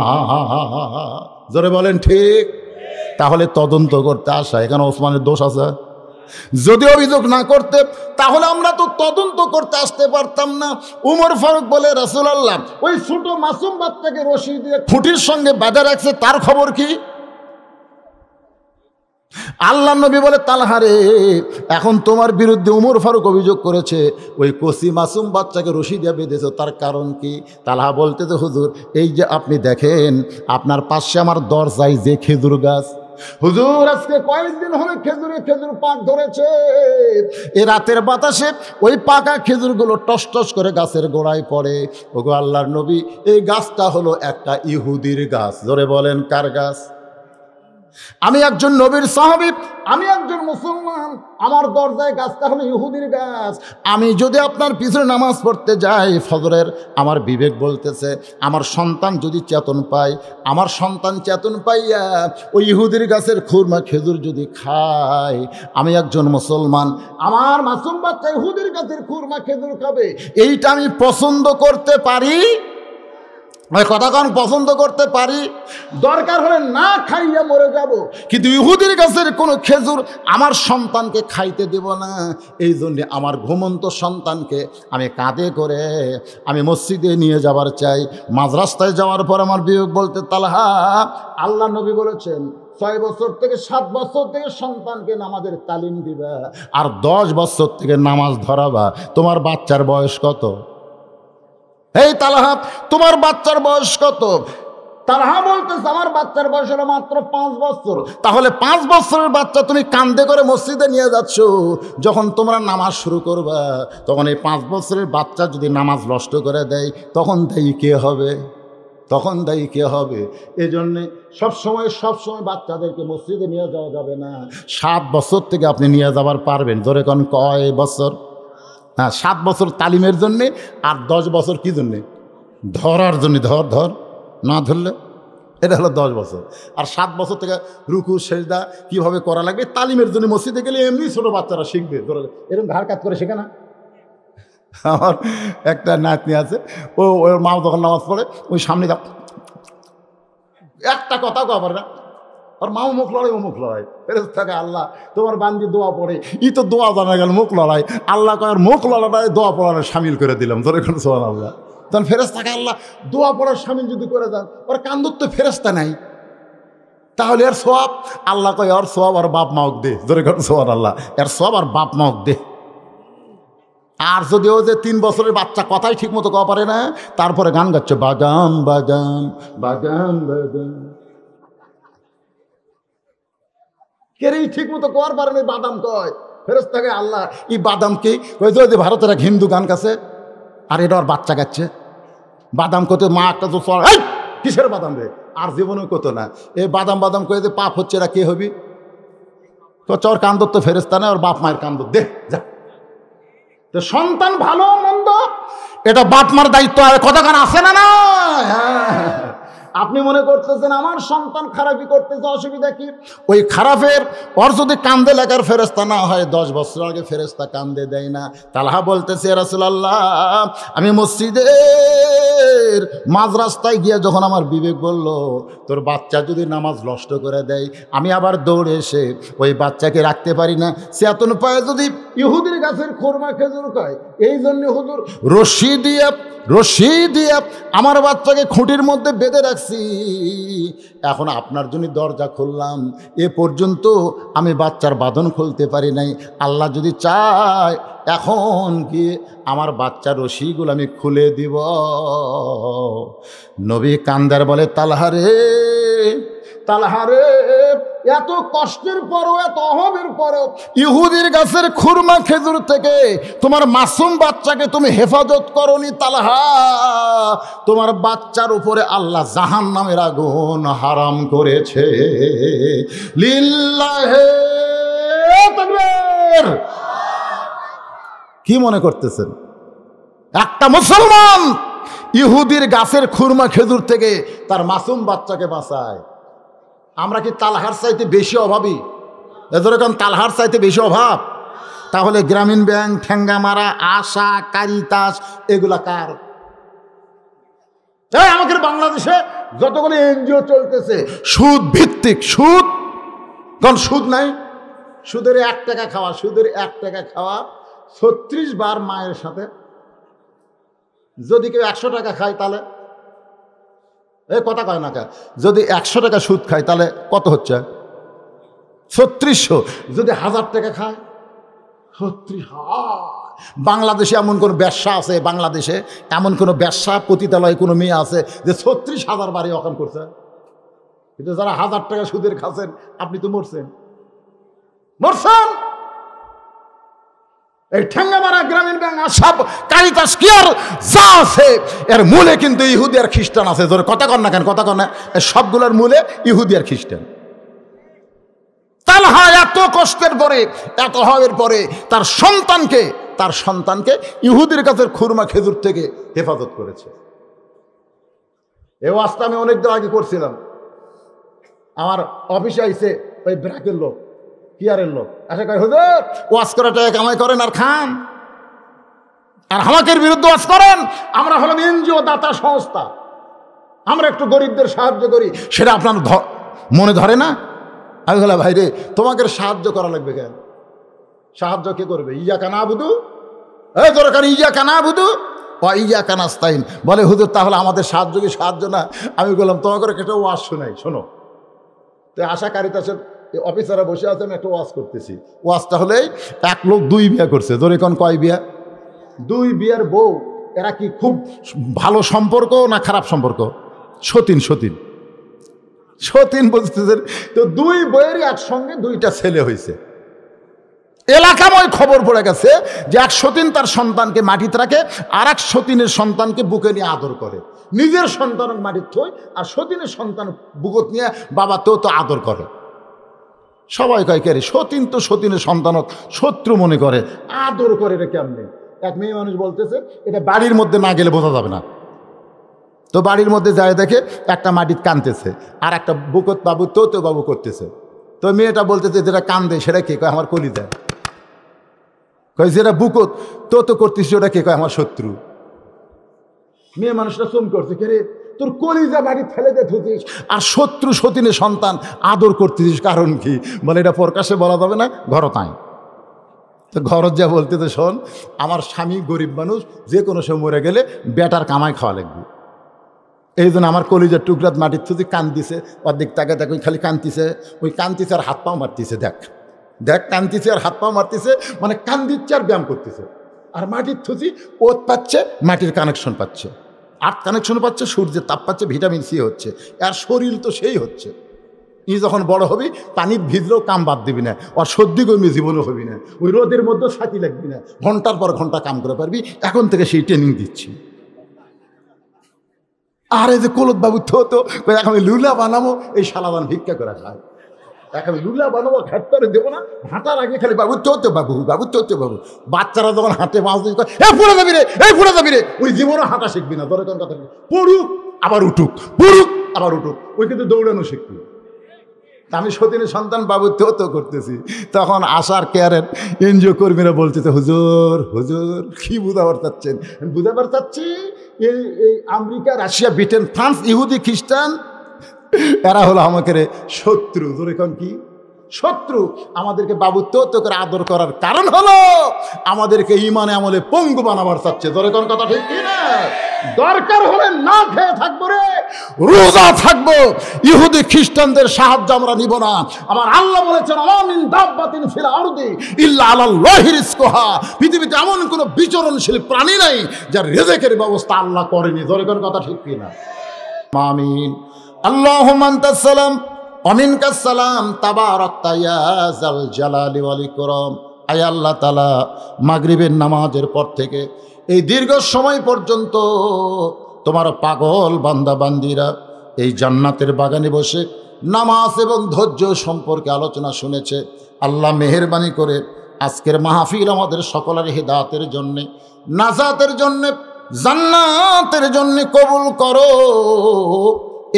জোরে বলেন ঠিক? তাহলে তদন্ত করতে আসা এখানে ওসমানের দোষ আছে? যদি অভিযোগ না করতে তাহলে আমরা তো তদন্ত করতে আসতে পারতাম না। উমর ফারুক বলে, রাসূলুল্লাহ ওই ছোট মাসুম বাচ্চাকে রশি দিয়ে খুঁটির সঙ্গে বাঁধা রাখছে, তার খবর কি? আল্লাহ নবী বলে, তালহারে এখন তোমার বিরুদ্ধে উমর ফারুক অভিযোগ করেছে ওই কচি মাসুম বাচ্চাকে রশি দিয়ে বেঁধেছ, তার কারণ কি? তালহা বলতেছে, হুজুর এই যে আপনি দেখেন আপনার পাশে আমার দরজায় যে খেজুর গাছ, হুজুর আজকে কয়েকদিন হলে খেজুর পাক ধরেছে, এ রাতের বাতাসে ওই পাকা খেজুরগুলো টস টস করে গাছের গোড়ায় পড়ে। ওগো আল্লাহর নবী এই গাছটা হলো একটা ইহুদির গাছ। জোরে বলেন কার গাছ? আমি একজন নবীর সাহাবী, আমি একজন মুসলমান, আমার দরজায় গাছটা হলো ইহুদির গাছ। আমি যদি আপনার পিছনে নামাজ পড়তে যাই ফজরের, আমার বিবেক বলতেছে আমার সন্তান যদি চেতন পায়, আমার সন্তান চেতন পাইয়া ওই ইহুদির গাছের খুরমা খেজুর যদি খায়, আমি একজন মুসলমান, আমার মাসুম বাচ্চা ইহুদির গাছের খুরমা খেজুর খাবে, এইটা আমি পছন্দ করতে পারি ওই কথা কন পছন্দ করতে পারি, দরকার হলে না খাইয়া মরে যাব, কিন্তু ইহুদির গাছের কোনো খেজুর আমার সন্তানকে খাইতে দেব না। এই জন্যে আমার ঘুমন্ত সন্তানকে আমি কাঁধে করে আমি মসজিদে নিয়ে যাবার চাই। মাঝ রাস্তায় যাওয়ার পর আমার বিবেক বলতে, তালহা, আল্লাহ নবী বলেছেন 6 বছর থেকে 7 বছর থেকে সন্তানকে নামাজের তালিম দিবা, আর 10 বছর থেকে নামাজ ধরাবা। তোমার বাচ্চার বয়স কত? এই তালহা, তোমার বাচ্চার বয়স কত? তালহা বলতেছে, আমার বাচ্চার বয়স হলো মাত্র 5 বছর। তাহলে 5 বছরের বাচ্চা তুমি কাঁধে করে মসজিদে নিয়ে যাচ্ছ, যখন তোমরা নামাজ শুরু করবা তখন এই 5 বছরের বাচ্চা যদি নামাজ নষ্ট করে দেয়, তখন দায়ী কে হবে? তখন দায়ী কে হবে? এই জন্যে সবসময় বাচ্চাদেরকে মসজিদে নিয়ে যাওয়া যাবে না। 7 বছর থেকে আপনি নিয়ে যাবার পারবেন। ধরে কোন কয় বছর? হ্যাঁ, 7 বছর তালিমের জন্যে, আর 10 বছর কী জন্যে? ধরার জন্যে। ধর না ধরলে এটা হলো 10 বছর। আর 7 বছর থেকে রুকু সেজদা কীভাবে করা লাগবে তালিমের জন্য মসজিদে গেলে এমনি ছোটো বাচ্চারা শিখবে। ধরো এরকম ধার কাজ করে শেখে না? আমার একটা নাতনি আছে, ওর মা যখন নামাজ পড়ে ওই সামনে একটা কথা কবার না, আর মাও মুখ লড়াই, ও মুখ লড়াই। ফেরেশতাকে, আল্লাহ তোমার বান্দি দোয়া পড়ে, তো দোয়া জানা গেল মুখ লড়াই। আল্লাহ কয় মুখ লড়াটাই দোয়া পড়ার সামিল করে দিলাম। ধরে কোনো সুবহানাল্লাহ। তখন ফেরেশতাকে আল্লাহ দোয়া পড়ার সামিল যদি করে দেন, ওর কান্দুর তো ফেরেশতা নাই, তাহলে এর সওয়াব? আল্লাহ কয় ওর সওয়াব আর বাপ মাওক দে। ধরে কোনো সুবহানাল্লাহ। এর সওয়াব আর বাপ মাওক দে। আর যদি ও যে 3 বছরের বাচ্চা কথাই ঠিক মতো কওয়া পারে না, তারপরে গান গাচ্ছে, বাদাম বাদাম বাদাম বাদাম। কেরেই ঠিক মতো কর পারে না, বাদাম কয়। ফেরেশতাকে আল্লাহ এই বাদামকে ওই যে ভারতের এক হিন্দু গান গাছে, আর এটা ওর বাচ্চা গাচ্ছে। বাদাম কত মা একটা তো কিসের বাদাম রে, আর জীবনেও কত না। এই বাদাম বাদাম করে যে পাপ হচ্ছে, এরা কে হবি? তো চর কান্দর তো ফেরেশতা না, ওর বাপ মায়ের কান্দর দে যা। তো সন্তান ভালো মন্দ এটা বাপ মার দায়িত্ব। আর কথা গান আছে না? না, আপনি মনে করতেছেন আমার সন্তান খারাপই করতেছে, অসুবিধা কি? ওই খারাপের ওর যদি কান্দে লেখার ফেরেশতা না হয়, 10 বছর আগে ফেরেশতা কান্দে দেয় না। তালহা বলতেছে, রাসূলুল্লাহ, আমি মসজিদের মাঝ রাস্তায় গিয়ে যখন আমার বিবেক বলল তোর বাচ্চা যদি নামাজ নষ্ট করে দেয়, আমি আবার দৌড়ে এসে ওই বাচ্চাকে রাখতে পারি না। সে এত পায়ে যদি ইহুদির গাছের খোরমা খেজুর খায়, এই জন্য হুজুর রশি দিয়ে আমার বাচ্চাকে খুঁটির মধ্যে বেঁধে রাখছি। এখন আপনার জন্য দরজা খুললাম, এ পর্যন্ত আমি বাচ্চার বাঁধন খুলতে পারি নাই। আল্লাহ যদি চায় এখন গিয়ে আমার বাচ্চার রশিগুলো আমি খুলে দিব। নবী কান্দার বলে, তালহারে, এত কষ্টের পরও, এত অভাবের পরও ইহুদির গাছের খুরমা খেজুর থেকে তোমার মাসুম বাচ্চাকে তুমি হেফাজত করনি। তালহা, তোমার বাচ্চার উপরে আল্লাহ জাহান্নামের আগুন হারাম করেছে। লিল্লাহে তাকবীর। কি মনে করতেছেন একটা মুসলমান ইহুদির গাছের খুরমা খেজুর থেকে তার মাসুম বাচ্চাকে বাঁচায়? আমরা কি তালহার চাইতে বেশি অভাবী? এরকম তালহার চাইতে বেশি অভাব? তাহলে গ্রামীণ ব্যাংক, ঠেঙ্গামারা, আশা, কারিতাস এগুলা কার? আমাদের বাংলাদেশে যতগুলো এনজিও চলতেছে সুদ ভিত্তিক, সুদ। কোন সুদ নাই? সুদের 1 টাকা খাওয়া, সুদের 1 টাকা খাওয়া 36 বার মায়ের সাথে। যদি কেউ 100 টাকা খায় তাহলে কথা কয় না কে? যদি 100 টাকা সুদ খায় তাহলে কত হচ্ছে? 3600। যদি 1000 টাকা খায় 36,000। বাংলাদেশে এমন কোনো ব্যবসা আছে, বাংলাদেশে এমন কোনো ব্যবসা পতিতালয় কোনো মেয়ে আছে যে 36,000 বাড়ি অকাম করছে? কিন্তু যারা 1000 টাকা সুদের খাচ্ছেন, আপনি তো মরছেন। এই ঠেঙ্গামারা, গ্রামীণ ব্যাংক, সব কারিতাস, কি আর যা আছে এর মূলে কিন্তু ইহুদি আর খ্রিস্টান আছে। ধরে কথা কন না কেন? কথা কন না, সবগুলোর মূলে ইহুদি আর খ্রিস্টান। তালহা এত কষ্টের পরে, এত হওয়ার পরে তার সন্তানকে ইহুদির কাছে খুরমা খেজুর থেকে হেফাজত করেছে। এই ওয়াজটা আমি অনেক দিন আগে করছিলাম। আমার অফিসে আইসে ওই ব্র্যাকের লোক, কিয়ারের লোক আশা কয়, হুজুর ওয়াজ করে টাকা কামাই করেন আর খান, আর হামাকের বিরুদ্ধে ওয়াজ করেন। আমরা হলাম এনজিও, দাতা সংস্থা। আমরা একটু গরিবদের সাহায্য করি, সেটা আপনার মনে ধরে না? আমি বললাম ভাই রে, তোমাকে সাহায্য করা লাগবে কেন? সাহায্য কে করবে? ইয়াকা নাবুদু, এই দরকার ইয়াকা নাবুদু ওয়া ইয়াকা নাস্তাইন। বলে হুজুর তাহলে আমাদের সাহায্য কি সাহায্য না? আমি বললাম তোমাকে একটা ওয়াজ শোনাই, শোনো। তো আশা কারিতাসের অফিসাররা বসে আছে, আমি একটা ওয়াজ করতেছি। ওয়াজটা হলেই এক লোক 2 বিয়ে করছে। ধরে কোন কয় বিয়া? 2 বিয়ার বউ। এরা কি খুব ভালো সম্পর্ক না খারাপ সম্পর্ক? সতীন সতীন সতীন বলতেছেন। তো 2 বইয়েরই একসঙ্গে 2টা ছেলে হয়েছে। এলাকাময় খবর পড়ে গেছে যে এক সতীন তার সন্তানকে মাটিতে রাখে, আর এক সতীনের সন্তানকে বুকে নিয়ে আদর করে। নিজের সন্তান মাটির থই, আর সতীনের সন্তান বুকত নিয়ে বাবাতেও তো আদর করে। সবাই কয় কে রে, সতীন তো সতীনের সন্তানক শত্রু মনে করে, আদর করে রে কেমনে? এক মেয়ে মানুষ বলতেছে এটা বাড়ির মধ্যে না গেলে বোঝা যাবে না। তো বাড়ির মধ্যে যায় দেখে একটা মাটির কানতেছে, আর একটা বুকত বাবু তো বাবু করতেছে। তো মেয়েটা বলতেছে যেটা কান্দে সেটা কে? কয় আমার কলিজা। কয় যেটা বুকত তো করতেছি ওটা কে? কয় আমার শত্রু। মেয়ে মানুষটা চুম করছে, কে রে তোর কলিজা বাড়ি ফেলে দিয়ে থুতিস, আর শত্রু সতীনের সন্তান আদর করতেছিস, কারণ কি? বলে এটা প্রকাশে বলা যাবে না, ঘরতায়। তো ঘরত যা বলতেছে, শোন আমার স্বামী গরিব মানুষ, যে কোনো সময় মরে গেলে বেটার কামাই খাওয়া লাগবে, এই জন্য আমার কলিজার টুকরাত মাটির থুতি কান্দিছে। অর্ধেক তাকে দেখ, ওই খালি কান্দিছে, ওই কান্দিছে আর হাত পাও মারতিছে। দেখ দেখ কান্দিছে আর হাত পাও মারতিছে, মানে কান্দিচ্ছে আর ব্যায়াম করতেছে। আর মাটির থুতি ওত পাচ্ছে, মাটির কানেকশন পাচ্ছে, আর্থ কানেকশন পাচ্ছে, সূর্যের তাপ পাচ্ছে, ভিটামিন সি হচ্ছে। আর শরীর তো সেই হচ্ছে। ই যখন বড় হবি পানির ভিজলেও কাম বাদ দিবি না, আর সর্দি গরমে জীবনও হবি না, ওই রোদের মধ্যেও সাথী লাগবি না, ঘন্টার পর ঘন্টা কাম করে পারবি। এখন থেকে সেই ট্রেনিং দিচ্ছি। আর এই যে কলদ বাবু তো এখন আমি লুলা বানাবো, এই শালাবান ভিক্ষা করে খায়। এখন লুলা বানাবো, ঘাটতে দেবো না, হাঁটার আগে খালি বাবু তো বাবু, বাবু তো বাবু। বাচ্চারা যখন হাঁটে মাছ দিয়ে এই পড়ে যাবি রে, এই পড়ে যাবি রে, ওই জীবনও হাঁটা শিখবি না। ধরে কোন কথা, পড়ুক আবার উঠুক, পড়ুক আবার উঠুক, ওই কিন্তু দৌড়ানো শিখবি। আমি সতীনের সন্তান বাবু তো করতেছি। তখন আশার কেয়ারের এনজিও কর্মীরা বলতেছে, হুজুর হুজুর কি বুঝাবার চাচ্ছেন? বুঝাবার চাচ্ছি এই আমেরিকা, রাশিয়া, ব্রিটেন, ফ্রান্স, ইহুদি, খ্রিস্টান, এরা হলো আমাকে শত্রু। ধরে কোন কি শত্রু? আমাদেরকে বাবু তো করে আদর করার কারণ হলো আমাদেরকে ইমানে আমলে পঙ্গু বানাবার চাচ্ছে। ধরে কোন কথা ঠিক কি না? দরকার হলে না খেয়ে থাকবো রে, রোজা থাকবো, ইহুদি খ্রিস্টানদের সাহায্য আমরা নিব না। আমার আল্লাহ বলেছেন, আমিন দাব্বাতিন ফিল আরদি ইল্লা আলাল্লাহি রিজকুহা, পৃথিবীতে এমন কোনো বিচরণশীল প্রাণী নাই যার রিজেকের ব্যবস্থা আল্লাহ করেনি। ধরে কোন কথা ঠিক কি না? আমিন। আল্লাহুম্মা আনতাস সালাম ওয়া মিনকাস সালাম তাবারাকতা ইয়া যাল জালালি ওয়াল ইকরাম। আয় আল্লাহ তাআলা, মাগরিবের নামাজের পর থেকে এই দীর্ঘ সময় পর্যন্ত তোমার পাগল বান্দা বান্দিরা এই জান্নাতের বাগানে বসে নামাজ এবং ধৈর্য সম্পর্কে আলোচনা শুনেছে। আল্লাহ মেহেরবানি করে আজকের মাহফিল আমাদের সকলের হিদায়াতের জন্যে, নাজাতের জন্যে, জান্নাতের জন্যে কবুল করো।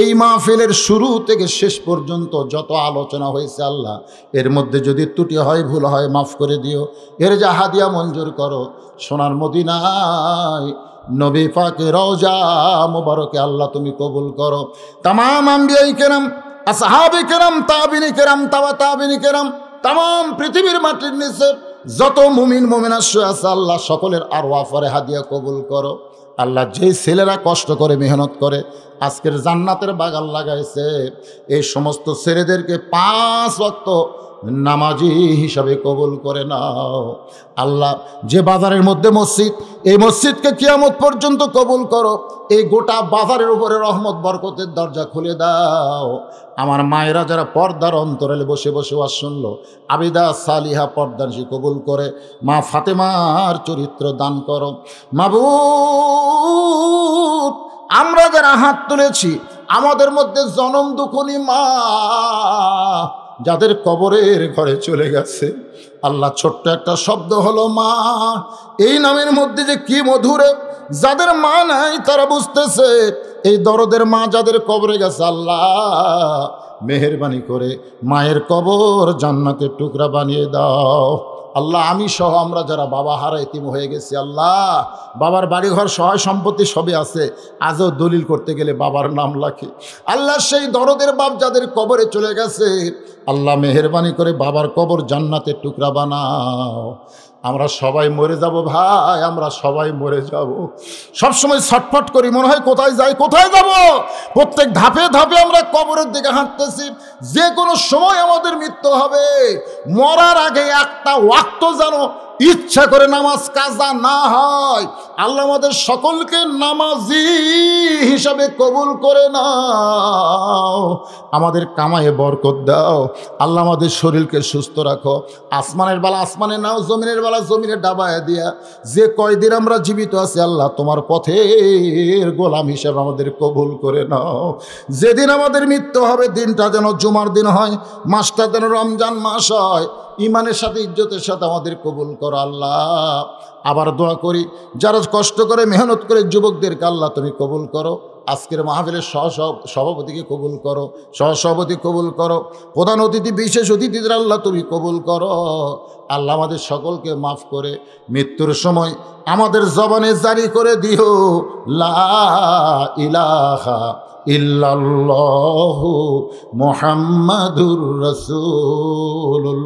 এই মাহফিলের শুরু থেকে শেষ পর্যন্ত যত আলোচনা হয়েছে আল্লাহ, এর মধ্যে যদি ত্রুটি হয়, ভুল হয়, মাফ করে দিও। এর যা হাদিয়া মঞ্জুর করো। সোনার মদিনায় নবী পাকের রওজা মোবারকে আল্লাহ তুমি কবুল করো। তামাম আম্বিয়াই কেরাম, আসহাবে কেরাম, তাবিনী কেরাম, তাবিনী কেরাম, তামাম পৃথিবীর মাটির নিচে যত মুমিন মুমিনা শুয়ে আছে আল্লাহ সকলের আরওয়াহ পরে হাদিয়া কবুল করো। আল্লাহ যেই ছেলেরা কষ্ট করে মেহনত করে আজকের জান্নাতের বাগান লাগাইছে, এই সমস্ত ছেলেদেরকে 5 ওয়াক্ত নামাজি হিসাবে কবুল করে নাও। আল্লাহ যে বাজারের মধ্যে মসজিদ, এই মসজিদকে কিয়ামত পর্যন্ত কবুল করো। এই গোটা বাজারের উপরে রহমত বরকতের দরজা খুলে দাও। আমার মায়েরা যারা পর্দার অন্তরালে বসে বসে ওয়াজ শুনলো, আবিদা সালিহা পর্দানশী কবুল করে মা ফাতেমার চরিত্র দান করো। মাবুদ, আমরা যারা হাত তুলেছি আমাদের মধ্যে জনম দুঃখনী মা যাদের কবরের ঘরে চলে গেছে, আল্লাহ ছোট্ট একটা শব্দ হলো মা, এই নামের মধ্যে যে কি মধুরে, যাদের মা নাই তারা বুঝতেছে এই দরদের মা যাদের কবরে গেছে। আল্লাহ মেহেরবানি করে মায়ের কবর জান্নাতের টুকরা বানিয়ে দাও। আল্লাহ আমি সহ আমরা যারা বাবা হারা এতিম হয়ে গেছি, আল্লাহ বাবার বাড়িঘর সহায় সম্পত্তি সবই আছে, আজও দলিল করতে গেলে বাবার নাম লাগে। আল্লাহ সেই দরদের বাপ যাদের কবরে চলে গেছে, আল্লাহ মেহেরবানি করে বাবার কবর জান্নাতের টুকরা বানাও। আমরা সবাই মরে যাব ভাই, আমরা সবাই মরে যাব। সবসময় ছটফট করি, মনে হয় কোথায় যাই কোথায় যাব। প্রত্যেক ধাপে ধাপে আমরা কবরের দিকে হাঁটতেছি, যে কোনো সময় আমাদের মৃত্যু হবে। মরার আগে একটা ওয়াক্ত যেন ইচ্ছা করে নামাজ কাজা না হয়। আল্লাহ আমাদের সকলকে নামাজি হিসাবে কবুল করে নাও। আমাদের কামায়ে বরকত দাও আল্লাহ, আমাদের শরীরকে সুস্থ রাখো। আসমানের বেলা আসমানে নাও, জমিনের বেলা জমিনে ডাবায় দিয়া যে কয়দিন আমরা জীবিত আছি আল্লাহ তোমার পথের গোলাম হিসাবে আমাদের কবুল করে নাও। যেদিন আমাদের মৃত্যু হবে দিনটা যেন জুমার দিন হয়, মাসটা যেন রমজান মাস হয়। ইমানের সাথে ইজ্জতের সাথে আমাদের কবুল করো আল্লাহ। আবার দোয়া করি যারা কষ্ট করে মেহনত করে যুবকদেরকে আল্লাহ তুমি কবুল করো। আজকের মাহফিলের সভাপতিকে কবুল করো, সহসভাপতি কবুল করো, প্রধান অতিথি বিশেষ অতিথিদের আল্লাহ তুমি কবুল করো। আল্লাহ আমাদের সকলকে মাফ করে মৃত্যুর সময় আমাদের জবানে জারি করে দিও লা ইলাহা ইল্লাল্লাহু মুহাম্মাদুর রাসূলুল্লাহ।